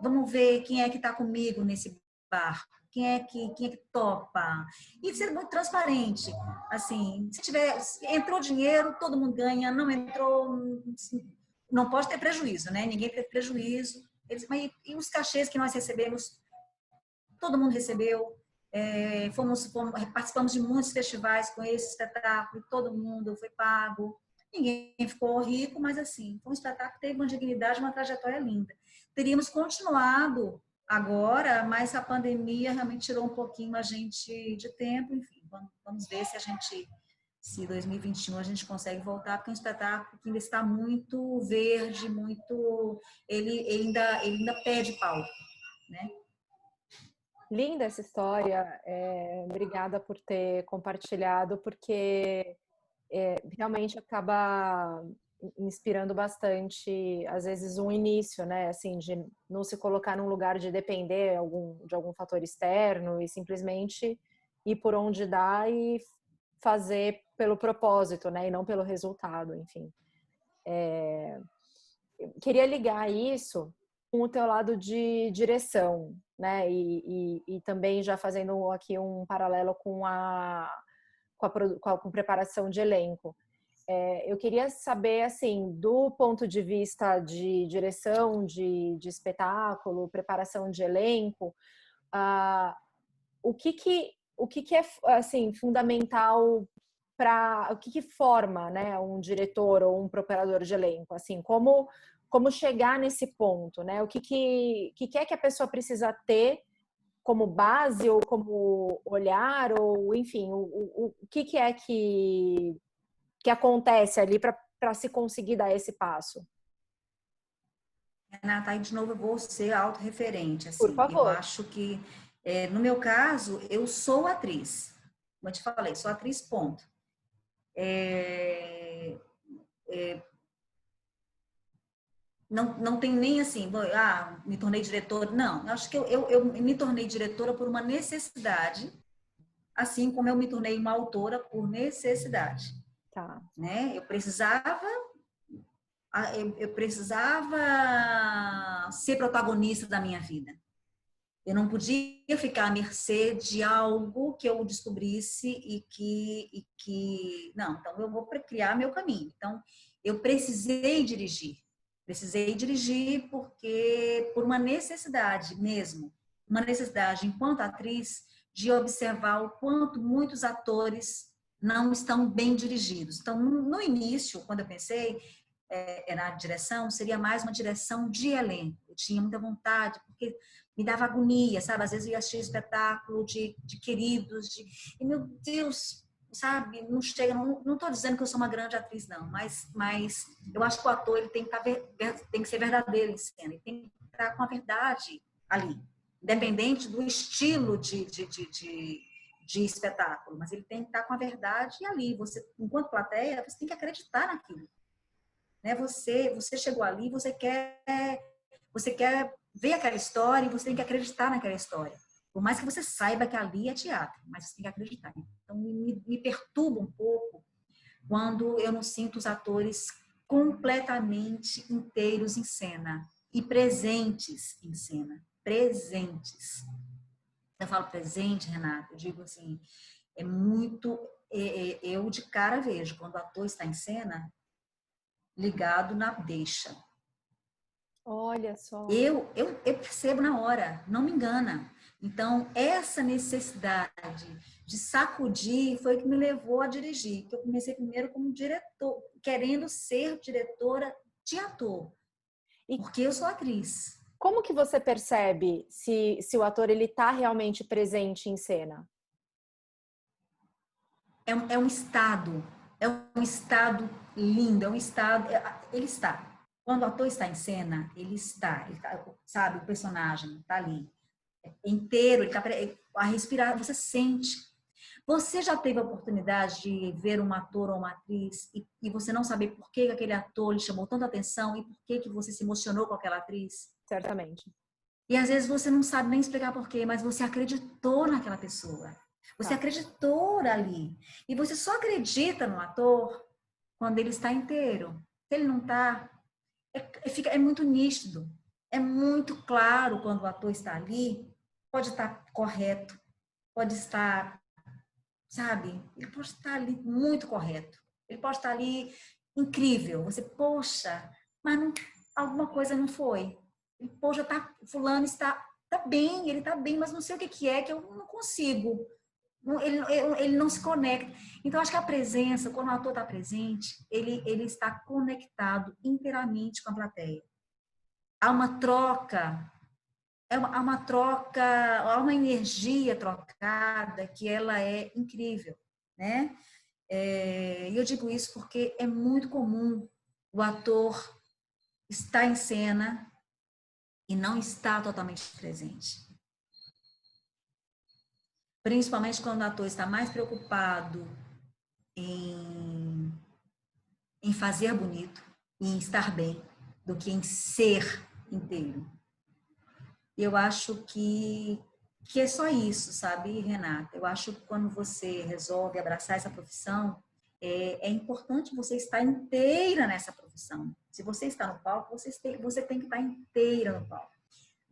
Vamos ver quem é que está comigo nesse barco, quem é que topa. E ser muito transparente. Assim, entrou dinheiro, todo mundo ganha, não entrou, não pode ter prejuízo, né? Ninguém teve prejuízo. E os cachês que nós recebemos, todo mundo recebeu. Participamos de muitos festivais com esse espetáculo, todo mundo foi pago. Ninguém ficou rico, mas assim, foi um espetáculo que teve uma dignidade, uma trajetória linda. Teríamos continuado agora, mas a pandemia realmente tirou um pouquinho a gente de tempo. Enfim, vamos ver se 2021 a gente consegue voltar, porque é um espetáculo que ainda está muito verde, ele ainda pede palco, né? Linda essa história. Obrigada por ter compartilhado, porque realmente acaba inspirando bastante, às vezes, um início, né? Assim, de não se colocar num lugar de depender de algum fator externo e simplesmente ir por onde dá e fazer pelo propósito, né? E não pelo resultado, enfim. Eu queria ligar isso com o teu lado de direção, né? E também já fazendo aqui um paralelo com preparação de elenco. Eu queria saber, assim, do ponto de vista de direção, de espetáculo, preparação de elenco, o que é, assim, fundamental para... O que forma, né, um diretor ou um preparador de elenco? Assim, como chegar nesse ponto, né? O que é que a pessoa precisa ter como base ou como olhar, ou enfim, o que é que acontece ali para se conseguir dar esse passo? Renata, aí de novo eu vou ser autorreferente, Por assim. Eu favor. acho que, no meu caso, eu sou atriz. Como eu te falei, sou atriz, ponto. Não tem nem assim, me tornei diretora. Não, eu acho que eu me tornei diretora por uma necessidade, assim como eu me tornei uma autora por necessidade. Tá. Né? Eu precisava ser protagonista da minha vida. Eu não podia ficar à mercê de algo que eu descobrisse não, então eu vou criar meu caminho. Então, eu precisei dirigir porque por uma necessidade mesmo, uma necessidade enquanto atriz de observar o quanto muitos atores não estão bem dirigidos. Então, no início, quando eu pensei na direção, seria mais uma direção de elenco. Eu tinha muita vontade, porque me dava agonia, sabe? Às vezes eu ia assistir espetáculo de queridos, e meu Deus, sabe? Não chega, não estou dizendo que eu sou uma grande atriz, não, mas eu acho que o ator ele tem que ser verdadeiro em cena, ele tem que estar com a verdade ali, independente do estilo de espetáculo, mas ele tem que estar com a verdade ali. Você, enquanto plateia, você tem que acreditar naquilo. Né? Você chegou ali, você quer ver aquela história e você tem que acreditar naquela história. Por mais que você saiba que ali é teatro, mas você tem que acreditar. Então, me perturba um pouco quando eu não sinto os atores completamente inteiros em cena e presentes em cena. Presentes. Eu falo presente, Renata, eu digo assim, é muito... Eu de cara vejo, quando o ator está em cena, ligado na deixa. Olha só. Eu percebo na hora, não me engana. Então, essa necessidade de sacudir foi o que me levou a dirigir. Que eu comecei primeiro como diretor, querendo ser diretora de ator, E porque eu sou atriz. como que você percebe se o ator ele está realmente presente em cena? É um estado lindo, é um estado, ele está. Quando o ator está em cena, ele está, sabe, o personagem está ali, inteiro, ele tá, a respirar, você sente. Você já teve a oportunidade de ver um ator ou uma atriz e você não saber por que aquele ator lhe chamou tanta atenção e por que você se emocionou com aquela atriz? Certamente. E às vezes você não sabe nem explicar por quê, mas você acreditou naquela pessoa. Você Tá. acreditou ali. E você só acredita no ator quando ele está inteiro. Se ele não está, é muito nítido. É muito claro quando o ator está ali. Pode estar correto, pode estar, sabe? Ele pode estar ali muito correto. Ele pode estar ali incrível. Você, poxa, mas não, alguma coisa não foi. Ele, poxa, fulano tá bem, ele está bem, mas não sei o que é que eu não consigo. Ele não se conecta. Então, acho que a presença, quando o ator está presente, ele está conectado inteiramente com a plateia. Há uma troca, há uma energia trocada que ela é incrível, né? E eu digo isso porque é muito comum o ator estar em cena e não estar totalmente presente. Principalmente quando o ator está mais preocupado em fazer bonito, em estar bem, do que em ser inteiro. Eu acho que é só isso, sabe, Renata? Eu acho que quando você resolve abraçar essa profissão, é importante você estar inteira nessa profissão. Se você está no palco, você tem que estar inteira no palco.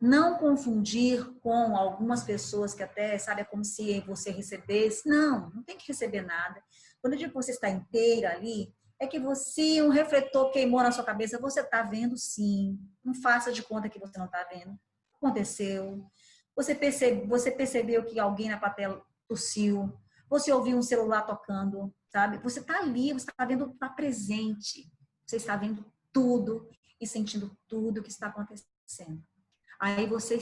Não confundir com algumas pessoas que até, sabe, é como se você recebesse. Não, não tem que receber nada. Quando eu digo que você está inteira ali, é que você, um refletor queimou na sua cabeça, você está vendo sim. Não faça de conta que você não está vendo. Aconteceu. Você percebeu que alguém na plateia tossiu. Você ouviu um celular tocando, sabe? Você está ali, você está vendo, está presente. Você está vendo tudo e sentindo tudo que está acontecendo. Aí você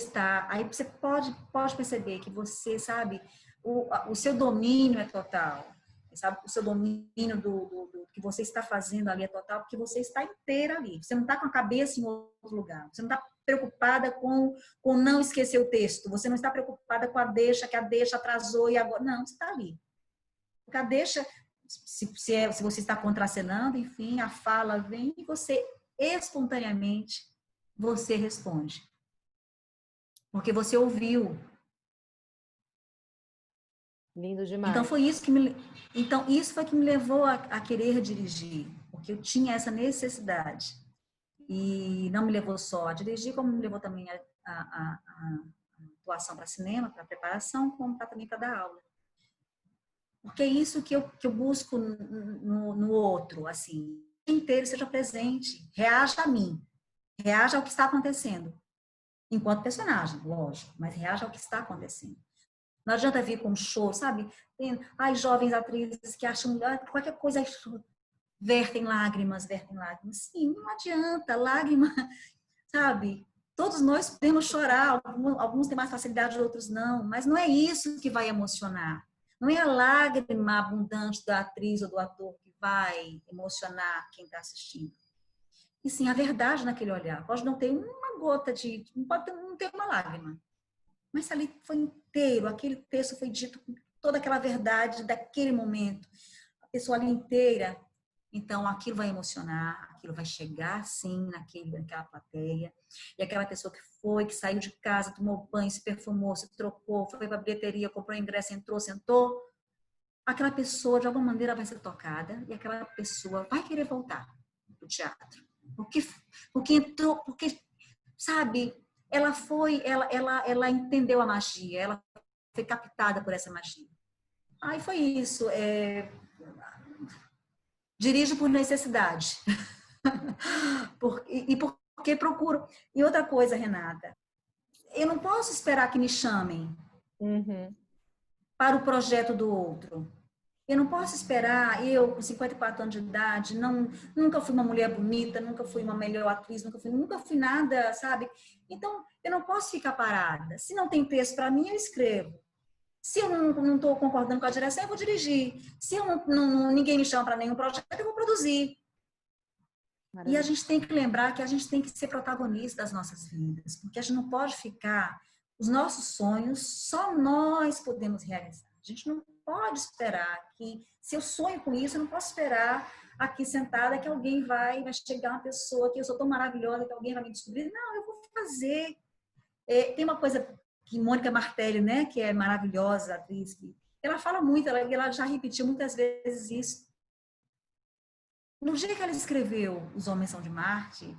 pode perceber que você, sabe, o seu domínio é total, sabe? O seu domínio do que você está fazendo ali é total, porque você está inteira ali. Você não está com a cabeça em outro lugar. Você não está preocupada com não esquecer o texto. Você não está preocupada com a deixa, que a deixa atrasou e agora. Não, você está ali. Porque a deixa, se você está contracenando, enfim, a fala vem e você, espontaneamente, você responde. Porque você ouviu. Lindo Então demais. foi isso então isso foi que me levou a querer dirigir, porque eu tinha essa necessidade. E não me levou só a dirigir, como me levou também a atuação para cinema, para preparação, como também para dar aula. Porque é isso que eu busco no outro, assim, o inteiro seja presente, reaja a mim, reaja ao que está acontecendo, enquanto personagem, lógico, mas reaja ao que está acontecendo. Não adianta vir com um show, sabe? Tem, jovens atrizes que acham qualquer coisa vertem lágrimas. Sim, não adianta, lágrima, sabe? Todos nós podemos chorar, alguns têm mais facilidade, outros não, mas não é isso que vai emocionar. Não é a lágrima abundante da atriz ou do ator que vai emocionar quem está assistindo. E sim, a verdade naquele olhar. Pode não ter uma gota não ter uma lágrima. Mas ali foi inteiro, aquele texto foi dito com toda aquela verdade daquele momento. A pessoa ali inteira. Então, aquilo vai emocionar, aquilo vai chegar, sim, naquela plateia. E aquela pessoa que saiu de casa, tomou banho, se perfumou, se trocou, foi para a bilheteria, comprou ingresso, entrou, sentou. Aquela pessoa, de alguma maneira, vai ser tocada e aquela pessoa vai querer voltar para o teatro. Porque entrou, porque, sabe, ela entendeu a magia, ela foi captada por essa magia. Aí foi isso. Dirijo por necessidade. Porque procuro. E outra coisa, Renata, eu não posso esperar que me chamem para o projeto do outro. Eu não posso esperar, eu com 54 anos de idade, nunca fui uma mulher bonita, nunca fui uma melhor atriz, nunca fui nada, sabe? Então, eu não posso ficar parada. Se não tem texto para mim, eu escrevo. Se eu não estou concordando com a direção, eu vou dirigir. Se ninguém me chama para nenhum projeto, eu vou produzir. Maravilha. E a gente tem que lembrar que a gente tem que ser protagonista das nossas vidas, porque a gente não pode ficar... Os nossos sonhos, só nós podemos realizar. A gente não pode esperar que... Se eu sonho com isso, eu não posso esperar aqui sentada que alguém vai chegar uma pessoa que eu sou tão maravilhosa que alguém vai me descobrir. Não, eu vou fazer. Tem uma coisa... que Mônica Martelli, né, que é maravilhosa, atriz, ela fala muito, ela já repetiu muitas vezes isso. No dia que ela escreveu Os Homens São de Marte,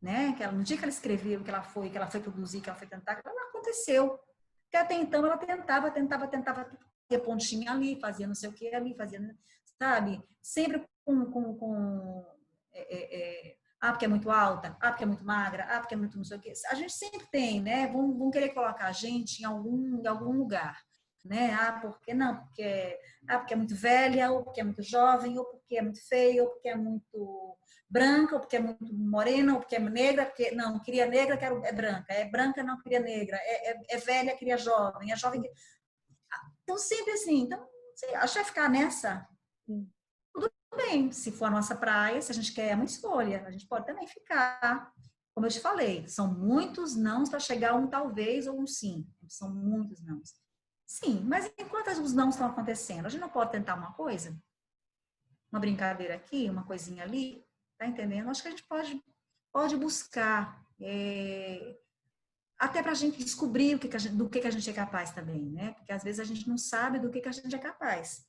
né, no dia que ela escreveu, que ela foi produzir, que ela foi tentar, não aconteceu. Porque até então ela tentava, fazia pontinha ali, fazia não sei o que ali, fazia, sabe? Sempre porque é muito alta, porque é muito magra, porque é muito não sei o quê. A gente sempre tem, né? Vão querer colocar a gente em algum lugar, né? Porque não, porque é muito velha, ou porque é muito jovem, ou porque é muito feia, ou porque é muito branca, ou porque é muito morena, ou porque é negra, porque não, queria negra, é branca, não queria negra, é velha, queria jovem, é jovem. Então, sempre assim. Então, acho que vai ficar nessa. Tudo bem, se for a nossa praia, se a gente quer, é uma escolha. A gente pode também ficar. Como eu te falei, são muitos nãos para chegar a um talvez ou um sim. São muitos nãos. Sim, mas enquanto os nãos estão acontecendo, a gente não pode tentar uma coisa? Uma brincadeira aqui, uma coisinha ali? Tá entendendo? Acho que a gente pode buscar. Até para a gente descobrir do que a gente é capaz também, né? Porque às vezes a gente não sabe do que a gente é capaz.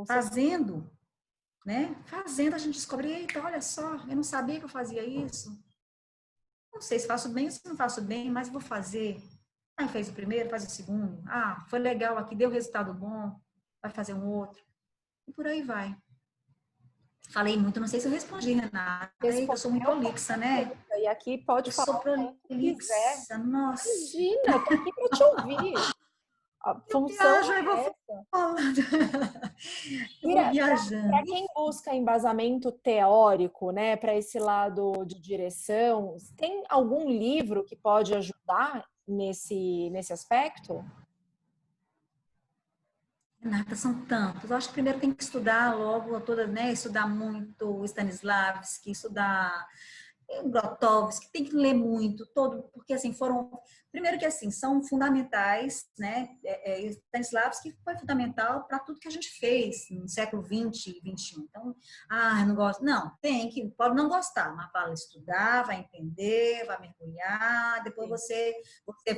Fazendo, né? Fazendo a gente descobre, eita, olha só, eu não sabia que eu fazia isso. Não sei se faço bem ou se não faço bem, mas vou fazer. Aí fez o primeiro, faz o segundo. Foi legal aqui, deu resultado bom, vai fazer um outro. E por aí vai. Falei muito, não sei se eu respondi, Renata. Eu sou muito prolixa, né? E aqui pode falar o que quiser. Nossa. Imagina, eu tô aqui para te ouvir. A função é essa. Para quem busca embasamento teórico, né, para esse lado de direção, tem algum livro que pode ajudar nesse aspecto? Renata, são tantos. Eu acho que primeiro tem que estudar logo né? Estudar muito Stanislavski, estudar Grotowski, tem que ler muito, porque assim primeiro que assim, são fundamentais, né? Stanislavski foi fundamental para tudo que a gente fez no século 20 e 21. Então, não gosto. Não, pode não gostar, mas vai estudar, vai entender, vai mergulhar, depois você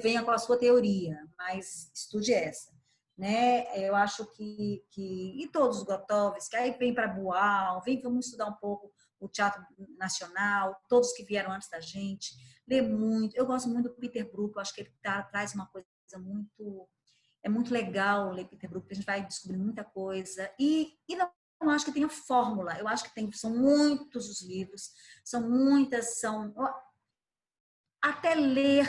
venha com a sua teoria, mas estude essa. Né? Eu acho que e todos os Grotowski, aí vem para Boal, vamos estudar um pouco o Teatro Nacional, todos que vieram antes da gente, ler muito. Eu gosto muito do Peter Brook, eu acho que ele traz uma coisa muito legal ler Peter Brook, porque a gente vai descobrir muita coisa. E não acho que tenha fórmula, eu acho que são muitos os livros, até ler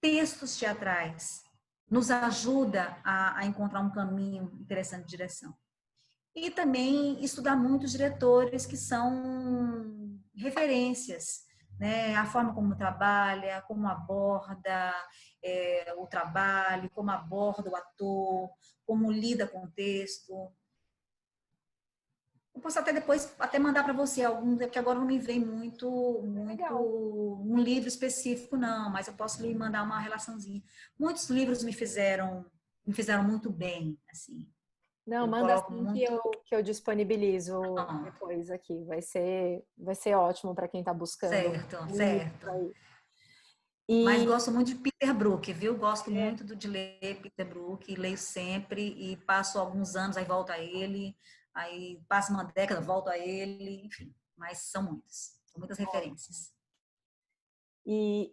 textos teatrais nos ajuda a encontrar um caminho interessante de direção. E também estudar muitos diretores que são referências, né? A forma como trabalha, como aborda o trabalho, como aborda o ator, como lida com o texto. Eu posso até depois mandar para você alguns, porque agora não me vem muito um livro específico, não, mas eu posso lhe mandar uma relaçãozinha. Muitos livros me fizeram me fizeram muito bem, assim. Não, Eu manda coloco assim que muito. eu disponibilizo Ah, depois aqui. Vai ser ótimo para quem está buscando certo, um livro certo. aí. Mas E gosto muito de Peter Brook, viu? Gosto muito de ler Peter Brook, leio sempre e passo alguns anos, aí volto a ele, aí passa uma década, volto a ele, enfim. Mas são muitas referências.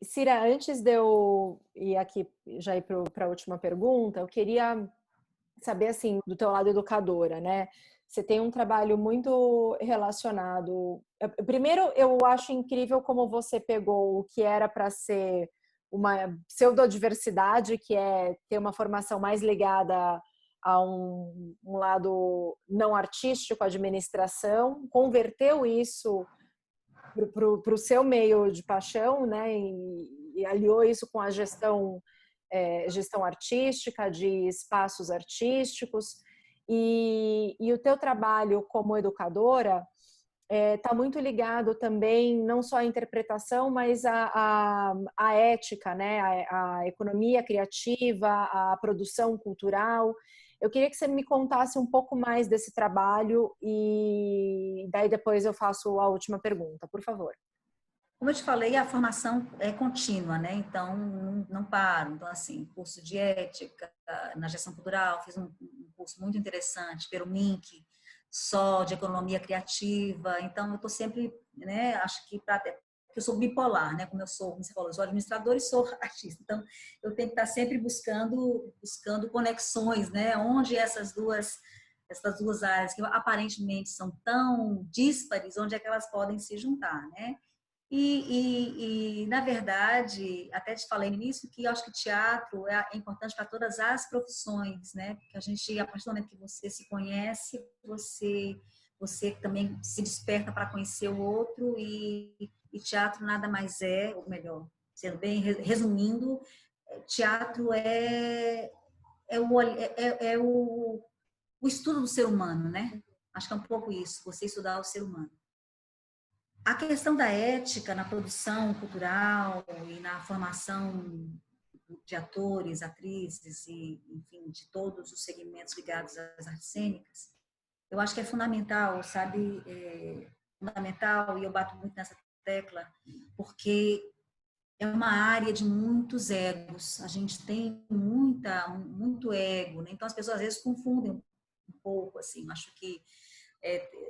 Cira, antes de eu ir aqui já ir para a última pergunta, eu queria saber assim do teu lado educadora, né? Você tem um trabalho muito relacionado. Primeiro, eu acho incrível como você pegou o que era para ser uma pseudodiversidade, que é ter uma formação mais ligada a um lado não artístico, administração, converteu isso para o seu meio de paixão, né? E aliou isso com a gestão artística, de espaços artísticos. E o teu trabalho como educadora está muito ligado também, não só à interpretação, mas à ética, né? À economia criativa, à produção cultural. Eu queria que você me contasse um pouco mais desse trabalho e daí depois eu faço a última pergunta, por favor. Como eu te falei, a formação é contínua, né? Então, não paro. Então, assim, curso de ética na gestão cultural, fiz um curso muito interessante pelo MINC, só de economia criativa. Então, eu estou sempre, né? Acho que porque eu sou bipolar, né? Como eu sou, como você falou, eu sou administradora e sou artista. Então, eu tenho que estar sempre buscando conexões, né? Onde essas duas áreas que aparentemente são tão díspares, onde é que elas podem se juntar, né? Na verdade, até te falei no início que eu acho que teatro é importante para todas as profissões, né? Porque a gente, a partir do momento que você se conhece, você também se desperta para conhecer o outro e teatro nada mais é, ou melhor, sendo bem resumindo, teatro o estudo do ser humano, né? Acho que é um pouco isso, você estudar o ser humano. A questão da ética na produção cultural e na formação de atores, atrizes e, enfim, de todos os segmentos ligados às artes cênicas, eu acho que é fundamental, sabe? Fundamental, e eu bato muito nessa tecla, porque é uma área de muitos egos. A gente tem muito ego, né? Então as pessoas às vezes confundem um pouco, assim. Acho que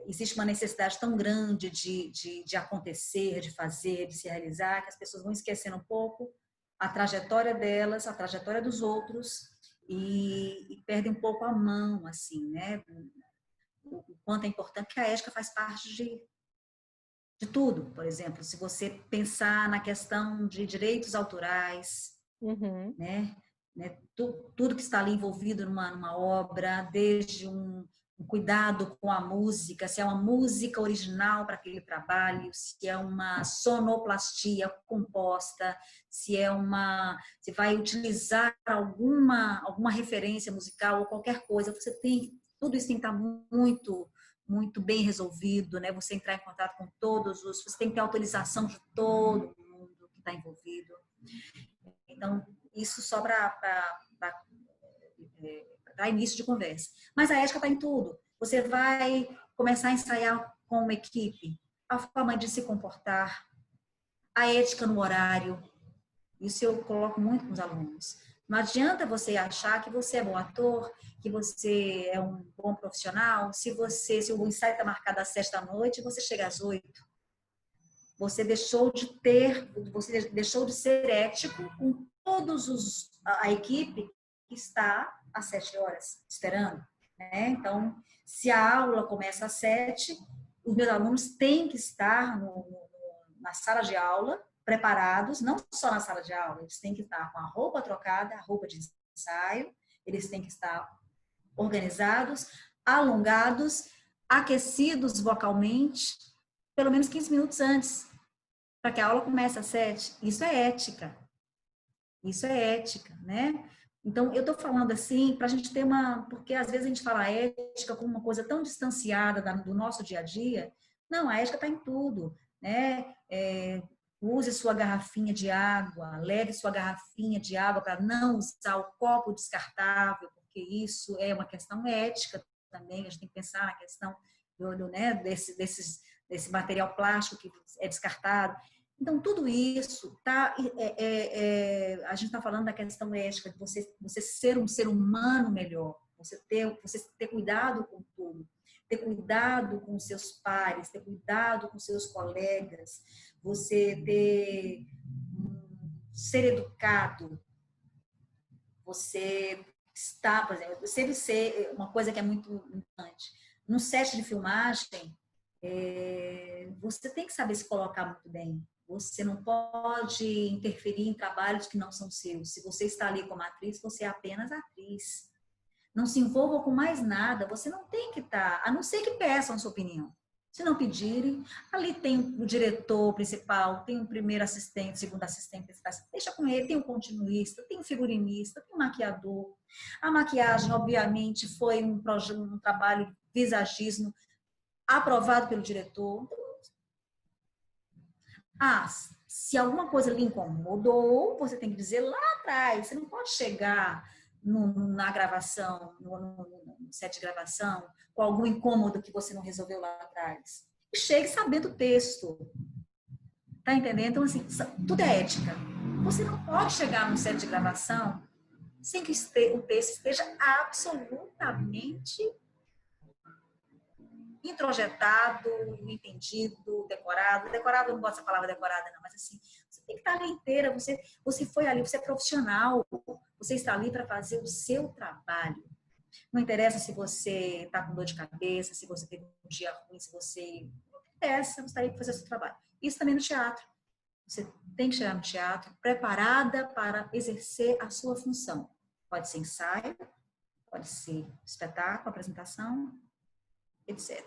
existe uma necessidade tão grande de acontecer, de fazer, de se realizar, que as pessoas vão esquecendo um pouco a trajetória delas, a trajetória dos outros e perdem um pouco a mão, assim, né? O quanto é importante que a ética faz parte de tudo. Por exemplo, se você pensar na questão de direitos autorais, Uhum. né, tudo que está ali envolvido numa obra, desde um cuidado com a música, se é uma música original para aquele trabalho, se é uma sonoplastia composta, se vai utilizar alguma referência musical ou qualquer coisa, tudo isso tem que estar muito bem resolvido, né? Você entrar em contato com você tem que ter autorização de todo mundo que está envolvido. Então, isso só para início de conversa. Mas a ética está em tudo. Você vai começar a ensaiar com uma equipe, a forma de se comportar, a ética no horário. Isso eu coloco muito com os alunos. Não adianta você achar que você é bom ator, que você é um bom profissional, se o ensaio está marcado às 7 da noite, você chega às 8. Você deixou de ser ético com a equipe que está às 7 horas esperando, né? Então, se a aula começa às 7, os meus alunos têm que estar na sala de aula preparados, não só na sala de aula, eles têm que estar com a roupa trocada, a roupa de ensaio, eles têm que estar organizados, alongados, aquecidos vocalmente, pelo menos 15 minutos antes, para que a aula comece às 7. Isso é ética. Isso é ética, né? Então, eu estou falando assim para a gente ter porque às vezes a gente fala ética como uma coisa tão distanciada do nosso dia a dia. Não, a ética está em tudo, né? use sua garrafinha de água, leve sua garrafinha de água para não usar o copo descartável, porque isso é uma questão ética também, a gente tem que pensar na questão né, desse material plástico que é descartado. Então, tudo isso, tá, a gente está falando da questão ética, de você ser um ser humano melhor, você ter cuidado com tudo, ter cuidado com seus pares, ter cuidado com seus colegas, você ser educado, você está, por exemplo, sempre ser uma coisa que é muito importante. No set de filmagem, você tem que saber se colocar muito bem. Você não pode interferir em trabalhos que não são seus. Se você está ali como atriz, você é apenas atriz. Não se envolva com mais nada. Você não tem que estar, a não ser que peçam a sua opinião. Se não pedirem, ali tem o diretor principal, tem o primeiro assistente, segundo assistente, deixa com ele, tem o continuista, tem o figurinista, tem o maquiador. A maquiagem, obviamente, foi um trabalho de visagismo aprovado pelo diretor. Se alguma coisa lhe incomodou, você tem que dizer lá atrás. Você não pode chegar na gravação, no set de gravação, com algum incômodo que você não resolveu lá atrás. E chegue sabendo o texto. Tá entendendo? Então, assim, tudo é ética. Você não pode chegar num set de gravação sem que o texto esteja absolutamente introjetado, entendido, decorado. Decorado, eu não gosto dessa palavra decorada, não, mas assim, você tem que estar ali inteira, você foi ali, você é profissional, você está ali para fazer o seu trabalho. Não interessa se você está com dor de cabeça, se você teve um dia ruim, se você... Não interessa, você está aí para fazer o seu trabalho. Isso também no teatro. Você tem que chegar no teatro preparada para exercer a sua função. Pode ser ensaio, pode ser espetáculo, apresentação, etc.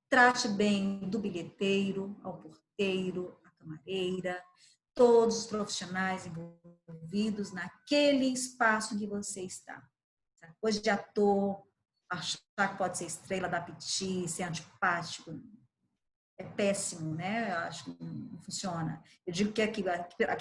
Trate bem do bilheteiro, ao porteiro, à camareira, todos os profissionais envolvidos naquele espaço que você está. Coisa de ator, achar que pode ser estrela da piti, ser antipático, é péssimo, né? Eu acho que não funciona. Eu digo que aqui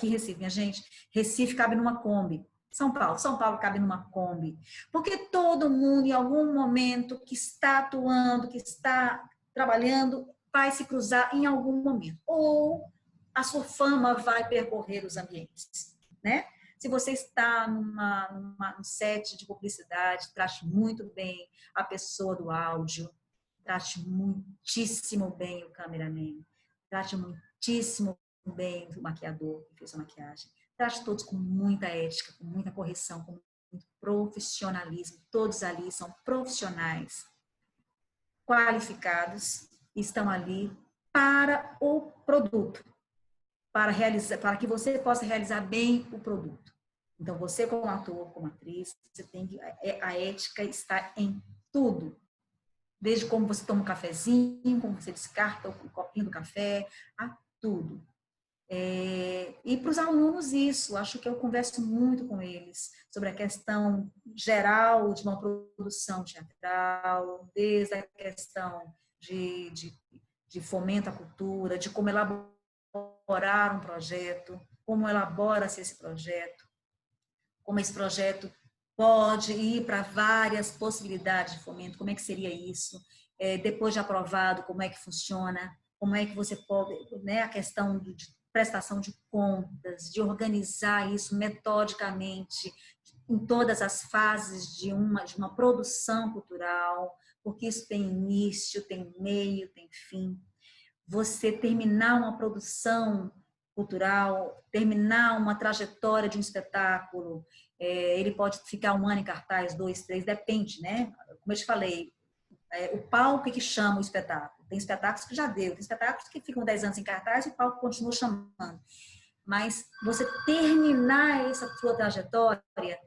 em Recife, minha gente, Recife cabe numa Kombi. São Paulo cabe numa Kombi. Porque todo mundo, em algum momento, que está atuando, que está trabalhando, vai se cruzar em algum momento. Ou a sua fama vai percorrer os ambientes, né? Se você está num set de publicidade, trate muito bem a pessoa do áudio, trate muitíssimo bem o cameraman, trate muitíssimo bem o maquiador que fez a maquiagem. Trate todos com muita ética, com muita correção, com muito profissionalismo. Todos ali são profissionais qualificados e estão ali para o produto, para que você possa realizar bem o produto. Então, você como ator, como atriz, você tem que, a ética está em tudo. Desde como você toma um cafezinho, como você descarta o copinho do café, a tudo. E para os alunos isso, acho que eu converso muito com eles sobre a questão geral de uma produção teatral, desde a questão de fomento à cultura, de como elaborar um projeto, como elabora-se esse projeto, como esse projeto pode ir para várias possibilidades de fomento, como é que seria isso, depois de aprovado, como é que funciona, como é que você pode, né, a questão de prestação de contas, de organizar isso metodicamente em todas as fases de uma produção cultural, porque isso tem início, tem meio, tem fim. Você terminar uma produção cultural, terminar uma trajetória de um espetáculo, ele pode ficar 1 ano em cartaz, 2, 3, depende, né? Como eu te falei, o palco que chama o espetáculo. Tem espetáculos que já deu, tem espetáculos que ficam 10 anos em cartaz e o palco continua chamando. Mas você terminar essa sua trajetória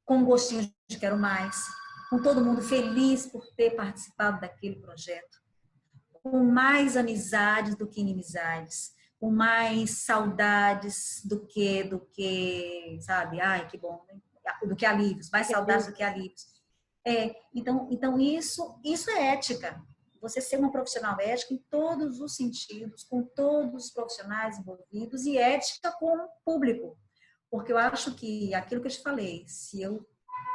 com um gostinho de quero mais, com todo mundo feliz por ter participado daquele projeto, com mais amizades do que inimizades, com mais saudades do que, sabe, ai, que bom, do que alívios, mais saudades do que alívios. Então isso é ética. você ser uma profissional ética em todos os sentidos, com todos os profissionais envolvidos e ética com o público. Porque eu acho que aquilo que eu te falei, se eu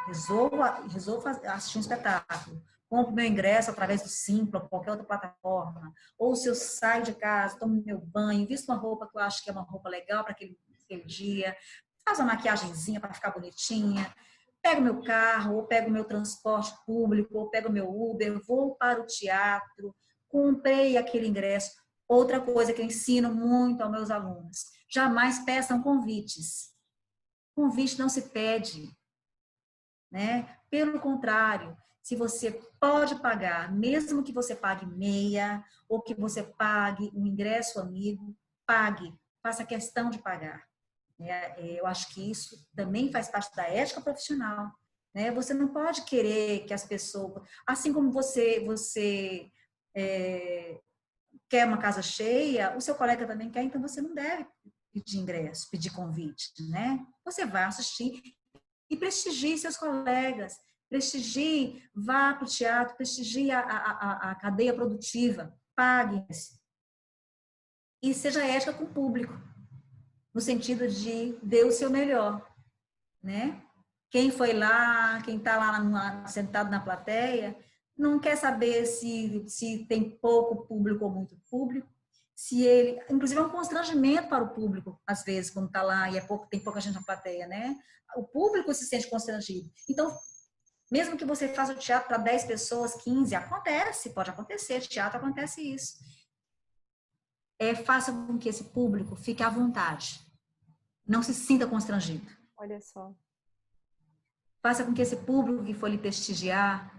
resolvo assistir um espetáculo, compro meu ingresso através do Simpla ou qualquer outra plataforma, ou se eu saio de casa, tomo meu banho, visto uma roupa que eu acho que é uma roupa legal para aquele dia, faço uma maquiagenzinha para ficar bonitinha, pego meu carro, ou pego meu transporte público, ou pego meu Uber, vou para o teatro, comprei aquele ingresso. Outra coisa que eu ensino muito aos meus alunos, jamais peçam convites. Convite não se pede, né? Pelo contrário, se você pode pagar, mesmo que você pague meia, ou que você pague um ingresso amigo, pague, faça questão de pagar. Eu acho que isso também faz parte da ética profissional. Né? Você não pode querer que as pessoas, assim como você quer uma casa cheia, o seu colega também quer, então você não deve pedir ingresso, pedir convite, né? Você vai assistir e prestigie seus colegas, prestigie, vá para o teatro, prestigie a cadeia produtiva, pague-se. E seja ética com o público, no sentido de dê o seu melhor, né? Quem foi lá, quem está lá sentado na plateia, não quer saber se tem pouco público ou muito público, se ele, inclusive é um constrangimento para o público, às vezes, quando está lá e tem pouca gente na plateia, né? O público se sente constrangido. Então, mesmo que você faça o teatro para 10 pessoas, 15, acontece, pode acontecer, teatro acontece isso. Faça com que esse público fique à vontade, não se sinta constrangido. Olha só. Faça com que esse público que for lhe prestigiar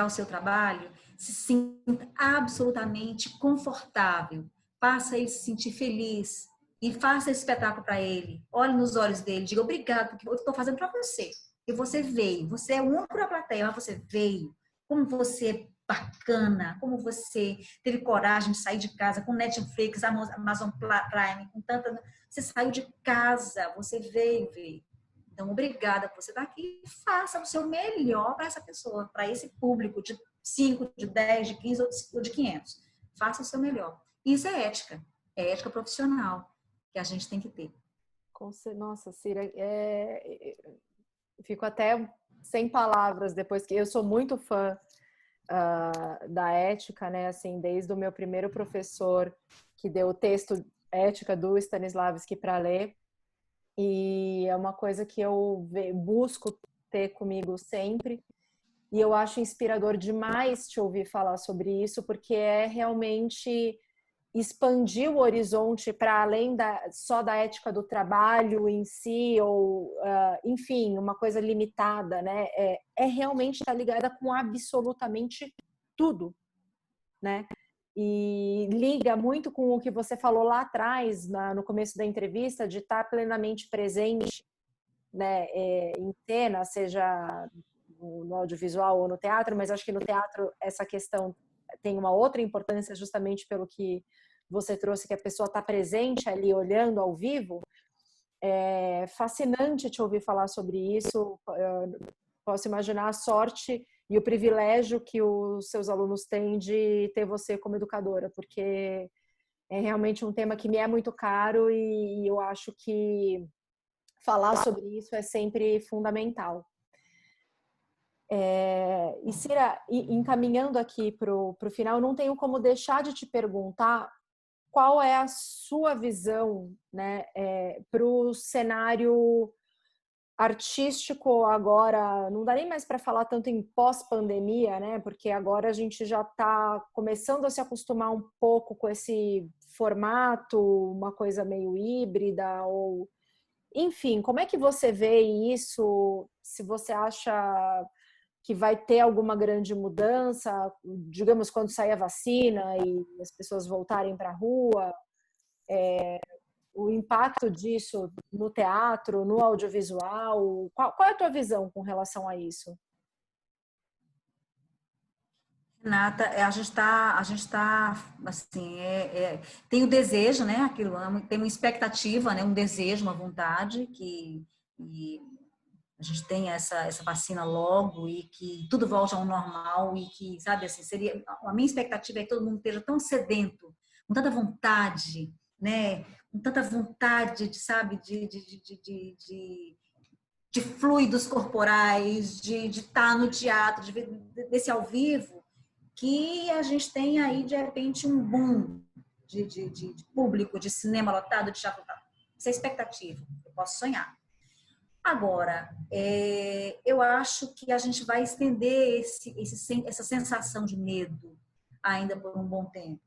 o seu trabalho, se sinta absolutamente confortável. Faça ele se sentir feliz e faça esse espetáculo para ele. Olhe nos olhos dele, diga obrigado, porque eu estou fazendo para você. E você veio, você é o único na plateia, mas você veio. Como você é bacana, como você teve coragem de sair de casa com Netflix, Amazon Prime, com tanta... Você saiu de casa, você veio. Então, obrigada por você estar aqui. Faça o seu melhor para essa pessoa, para esse público de 5, de 10, de 15 ou de 500. Faça o seu melhor. Isso é ética profissional que a gente tem que ter. Nossa, Cira, fico até sem palavras depois que eu sou muito fã da ética, né? Assim, desde o meu primeiro professor que deu o texto Ética do Stanislavski para ler. E é uma coisa que eu busco ter comigo sempre. E eu acho inspirador demais te ouvir falar sobre isso, porque é realmente expandir o horizonte para além só da ética do trabalho em si, ou, enfim, uma coisa limitada, né? Realmente estar ligada com absolutamente tudo, né? E liga muito com o que você falou lá atrás, no começo da entrevista, de estar plenamente presente, né, em cena, seja no audiovisual ou no teatro, mas acho que no teatro essa questão tem uma outra importância justamente pelo que você trouxe, que a pessoa está presente ali, olhando ao vivo. É fascinante te ouvir falar sobre isso. Eu posso imaginar a sorte e o privilégio que os seus alunos têm de ter você como educadora, porque é realmente um tema que me é muito caro e eu acho que falar sobre isso é sempre fundamental. E Cira, encaminhando aqui para o final, não tenho como deixar de te perguntar qual é a sua visão, né, para o cenário artístico agora, não dá nem mais para falar tanto em pós-pandemia, né? Porque agora a gente já está começando a se acostumar um pouco com esse formato, uma coisa meio híbrida, ou enfim, como é que você vê isso? Se você acha que vai ter alguma grande mudança, digamos, quando sair a vacina e as pessoas voltarem para a rua, o impacto disso no teatro, no audiovisual? Qual é a tua visão com relação a isso? Renata, a gente tá assim, tem o desejo, né? Aquilo, tem uma expectativa, né? Um desejo, uma vontade que a gente tenha essa vacina logo e que tudo volte ao normal e que, sabe, assim, seria, a minha expectativa é que todo mundo esteja tão sedento, com tanta vontade, né, com tanta vontade de, sabe, de fluidos corporais, de estar no teatro, de ver desse ao vivo, que a gente tenha aí, de repente, um boom de público, de cinema lotado, de teatro lotado. Essa é a expectativa, eu posso sonhar. Agora, eu acho que a gente vai estender essa sensação de medo ainda por um bom tempo.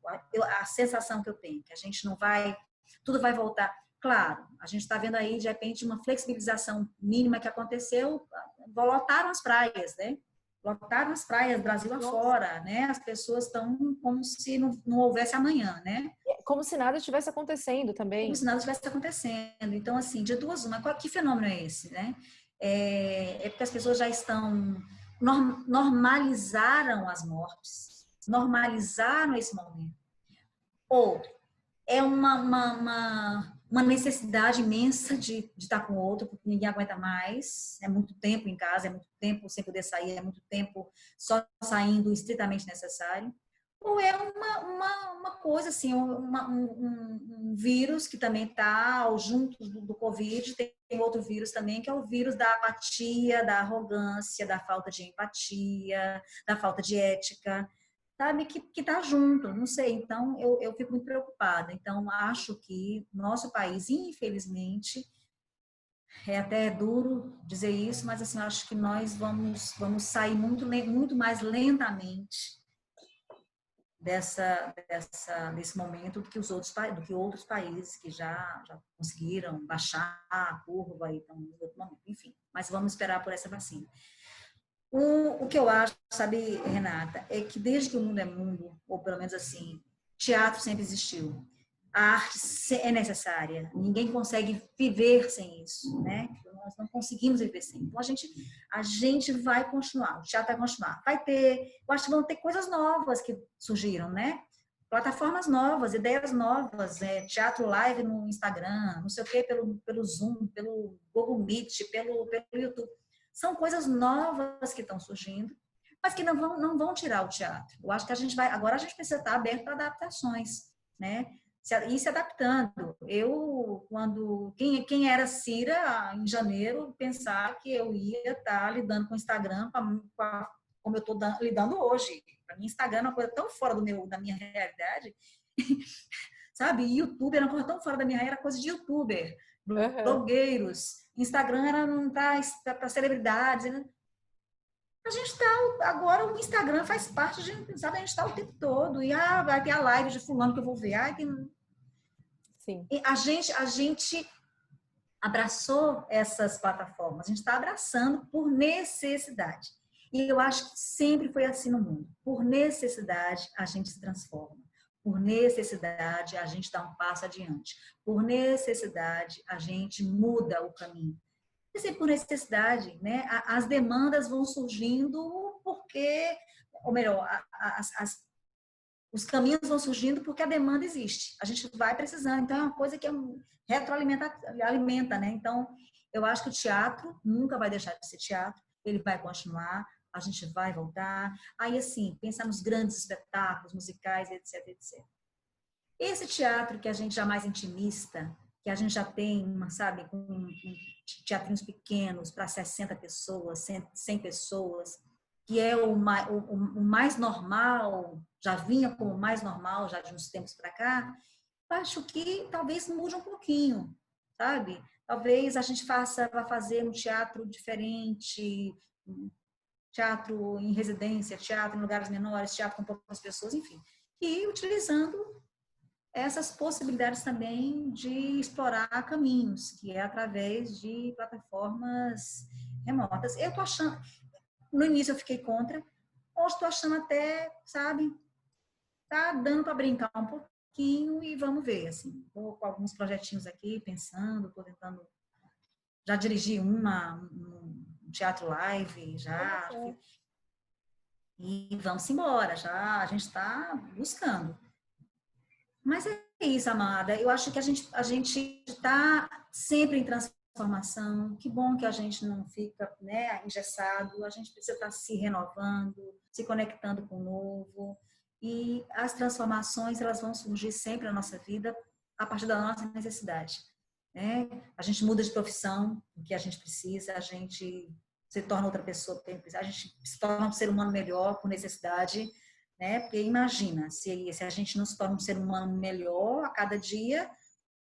A sensação que eu tenho, que a gente não vai, tudo vai voltar. Claro, a gente está vendo aí, de repente, uma flexibilização mínima que aconteceu, lotaram as praias, né? Lotaram as praias, Brasil afora, né? As pessoas estão como se não houvesse amanhã, né? Como se nada estivesse acontecendo também. Como se nada estivesse acontecendo. Então, assim, de duas uma, que fenômeno é esse, né? É porque as pessoas já estão, normalizaram as mortes, normalizaram esse momento. Ou é uma necessidade imensa de estar com o outro, porque ninguém aguenta mais, é muito tempo em casa, é muito tempo sem poder sair, é muito tempo só saindo estritamente necessário. Ou é uma coisa assim, um vírus que também está junto do Covid, tem outro vírus também, que é o vírus da apatia, da arrogância, da falta de empatia, da falta de ética, sabe, que está junto, não sei, então eu fico muito preocupada. Então, acho que nosso país, infelizmente, é até duro dizer isso, mas assim, acho que nós vamos sair muito mais lentamente desse momento do que outros países que já conseguiram baixar a curva e estão em outro momento, enfim. Mas vamos esperar por essa vacina. O que eu acho, sabe, Renata, é que desde que o mundo é mundo, ou pelo menos assim, teatro sempre existiu. A arte é necessária. Ninguém consegue viver sem isso, né? Nós não conseguimos viver sem. Então a gente vai continuar. O teatro vai continuar. Eu acho que vão ter coisas novas que surgiram, né? Plataformas novas, ideias novas, teatro live no Instagram, não sei o quê, pelo Zoom, pelo Google Meet, pelo YouTube. São coisas novas que estão surgindo, mas que não vão tirar o teatro. Eu acho que agora a gente precisa estar aberto para adaptações, né? E se adaptando. Quem era Cira em janeiro, pensar que eu ia estar lidando com o Instagram como eu estou lidando hoje. Para mim, Instagram é uma coisa tão fora da minha realidade, sabe? YouTube era uma coisa tão fora da minha realidade, era coisa de youtuber, blogueiros. Instagram era para celebridades. Né? A gente está agora, o Instagram faz parte de, sabe, a gente está o tempo todo. E vai ter a live de fulano que eu vou ver. Sim. E a gente abraçou essas plataformas, a gente está abraçando por necessidade. E eu acho que sempre foi assim no mundo. Por necessidade, a gente se transforma. Por necessidade, a gente dá um passo adiante. Por necessidade, a gente muda o caminho. E sempre por necessidade, né? As demandas vão surgindo porque, ou melhor, os caminhos vão surgindo porque a demanda existe. A gente vai precisando. Então, é uma coisa que alimenta, né? Então, eu acho que o teatro nunca vai deixar de ser teatro. Ele vai continuar. A gente vai voltar. Aí, assim, pensar nos grandes espetáculos musicais, etc, etc. Esse teatro que a gente já é mais intimista, que a gente já tem, sabe, com teatrinhos pequenos para 60 pessoas, 100 pessoas, que é o mais normal, já vinha como mais normal já de uns tempos para cá, acho que talvez mude um pouquinho, sabe? Talvez a gente vá fazer um teatro diferente, teatro em residência, teatro em lugares menores, teatro com poucas pessoas, enfim. E utilizando essas possibilidades também de explorar caminhos, que é através de plataformas remotas. Eu tô achando, no início eu fiquei contra, hoje estou achando até, sabe, tá dando para brincar um pouquinho e vamos ver, assim. Estou com alguns projetinhos aqui, pensando, estou tentando, já dirigi um teatro live, já, e vamos embora, já a gente está buscando. Mas é isso, amada, eu acho que a gente está sempre em transformação. transformação, que bom que a gente não fica, né, engessado, a gente precisa estar se renovando, se conectando com o novo, e as transformações, elas vão surgir sempre na nossa vida a partir da nossa necessidade, né? A gente muda de profissão, porque a gente precisa, a gente se torna outra pessoa, porque a gente se torna um ser humano melhor por necessidade, né? Porque imagina, se a gente não se torna um ser humano melhor a cada dia,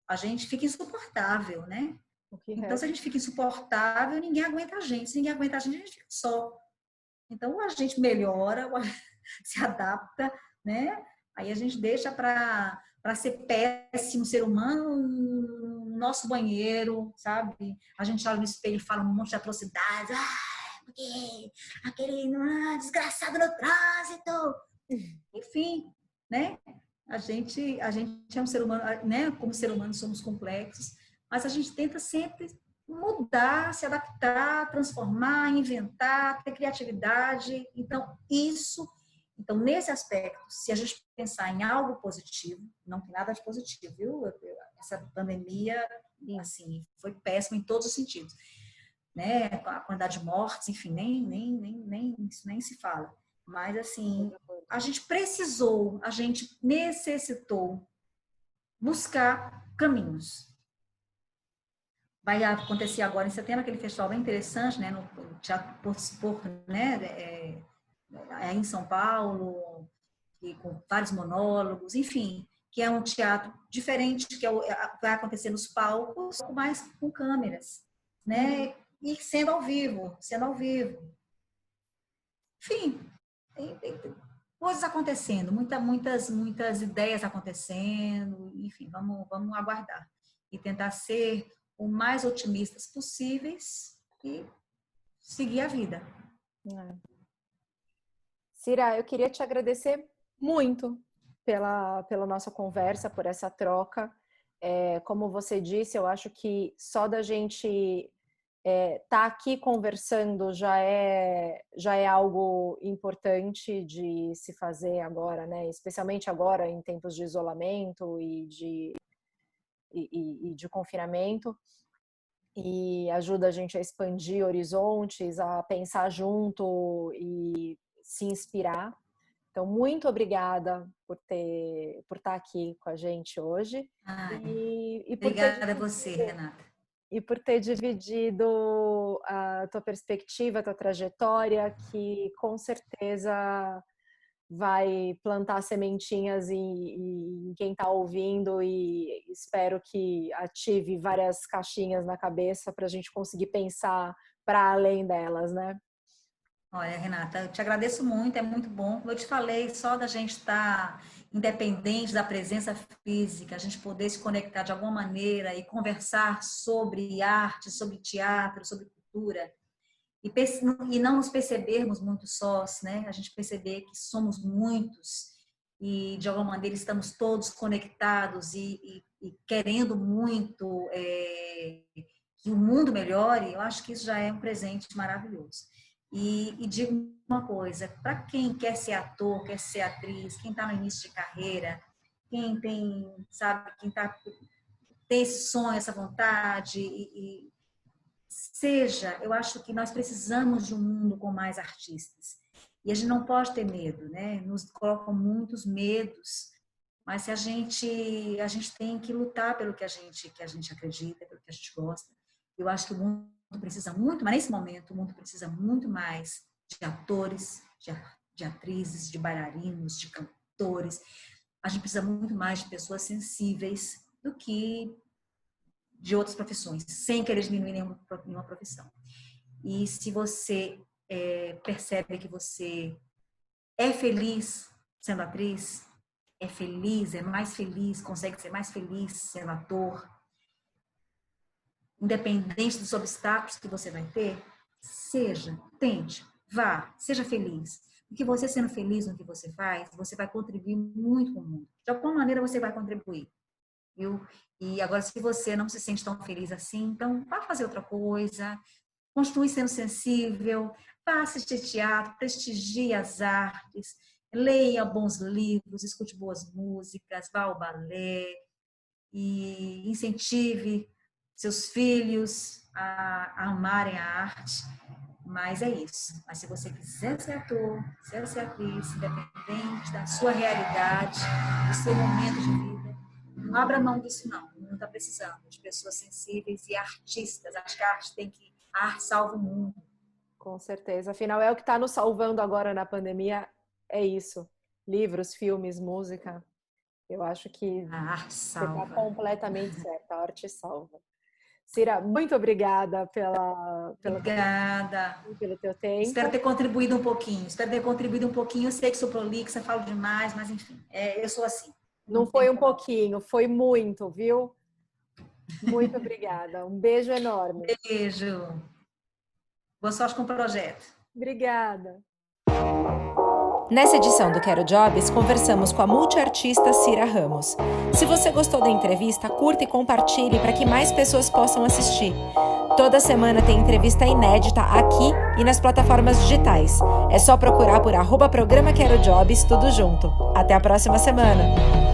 a gente fica insuportável, né? O que Então, se a resta? gente fica insuportável, ninguém aguenta a gente. Se ninguém aguenta a gente fica só. Então, ou a gente melhora, ou a gente se adapta, né? Aí a gente deixa para ser péssimo ser humano no nosso banheiro, sabe? A gente olha no espelho e fala um monte de atrocidades. Ah, porque aquele desgraçado no trânsito. Enfim, né? A gente é um ser humano, né? Como ser humano somos complexos, mas a gente tenta sempre mudar, se adaptar, transformar, inventar, ter criatividade. Então, nesse aspecto, se a gente pensar em algo positivo, não tem nada de positivo, viu? Essa pandemia, assim, foi péssima em todos os sentidos, né? A quantidade de mortes, enfim, isso nem se fala. Mas, assim, a gente necessitou buscar caminhos. Vai acontecer agora em setembro aquele festival bem interessante, né, no Teatro Por, né, em São Paulo, e com vários monólogos, enfim, que é um teatro diferente, que vai acontecer nos palcos, mas com câmeras, né, e sendo ao vivo. Enfim, tem coisas acontecendo, muitas ideias acontecendo, enfim, vamos aguardar e tentar ser o mais otimistas possíveis e seguir a vida. Cira, eu queria te agradecer muito pela nossa conversa, por essa troca. Como você disse, eu acho que só da gente tá aqui conversando já é algo importante de se fazer agora, né? Especialmente agora em tempos de isolamento e de confinamento, e ajuda a gente a expandir horizontes, a pensar junto e se inspirar. Então, muito obrigada por estar aqui com a gente hoje Ai, e por ter obrigada a você, Renata. e por ter dividido a tua perspectiva, a tua trajetória, que com certeza vai plantar sementinhas em quem está ouvindo, e espero que ative várias caixinhas na cabeça para a gente conseguir pensar para além delas, né? Olha, Renata, eu te agradeço muito, é muito bom. Como eu te falei, só da gente estar independente da presença física, a gente poder se conectar de alguma maneira e conversar sobre arte, sobre teatro, sobre cultura, e não nos percebermos muito sós, né? A gente perceber que somos muitos e, de alguma maneira, estamos todos conectados e querendo muito que o mundo melhore, eu acho que isso já é um presente maravilhoso. E digo uma coisa, para quem quer ser ator, quer ser atriz, quem está no início de carreira, quem tem, sabe, tem esse sonho, essa vontade, eu acho que nós precisamos de um mundo com mais artistas. E a gente não pode ter medo, né? Nos colocam muitos medos, mas se a gente tem que lutar pelo que a gente acredita, pelo que a gente gosta. Eu acho que o mundo precisa muito, mas nesse momento o mundo precisa muito mais de atores, de atrizes, de bailarinos, de cantores. A gente precisa muito mais de pessoas sensíveis do que de outras profissões, sem querer diminuir nenhuma profissão. E se você percebe que você é feliz sendo atriz, é mais feliz, consegue ser mais feliz sendo ator, independente dos obstáculos que você vai ter, tente, vá, seja feliz. Porque você sendo feliz no que você faz, você vai contribuir muito com o mundo. De alguma maneira você vai contribuir. Viu? E agora, se você não se sente tão feliz assim, então vá fazer outra coisa, continue sendo sensível, vá assistir teatro, prestigie as artes, leia bons livros, escute boas músicas, vá ao balé e incentive seus filhos a amarem a arte, mas é isso. Mas se você quiser ser ator, quiser ser atriz, independente da sua realidade, do seu momento de vida, não abra mão disso não. O mundo está precisando de pessoas sensíveis e artistas. Acho que a arte salva o mundo. Com certeza. Afinal, é o que está nos salvando agora na pandemia, é isso. Livros, filmes, música. Eu acho que A arte salva. você está completamente certa, a arte salva. Cira, muito obrigada Obrigada. Pelo teu tempo. Espero ter contribuído um pouquinho. Eu sei que sou prolixa, falo demais, mas enfim, eu sou assim. Não foi um pouquinho, foi muito, viu? Muito obrigada. Um beijo enorme. Beijo. Boa sorte com o projeto. Obrigada. Nessa edição do Quero Jobs, conversamos com a multiartista Cira Ramos. Se você gostou da entrevista, curta e compartilhe para que mais pessoas possam assistir. Toda semana tem entrevista inédita aqui e nas plataformas digitais. É só procurar por @programa Quero Jobs, tudo junto. Até a próxima semana!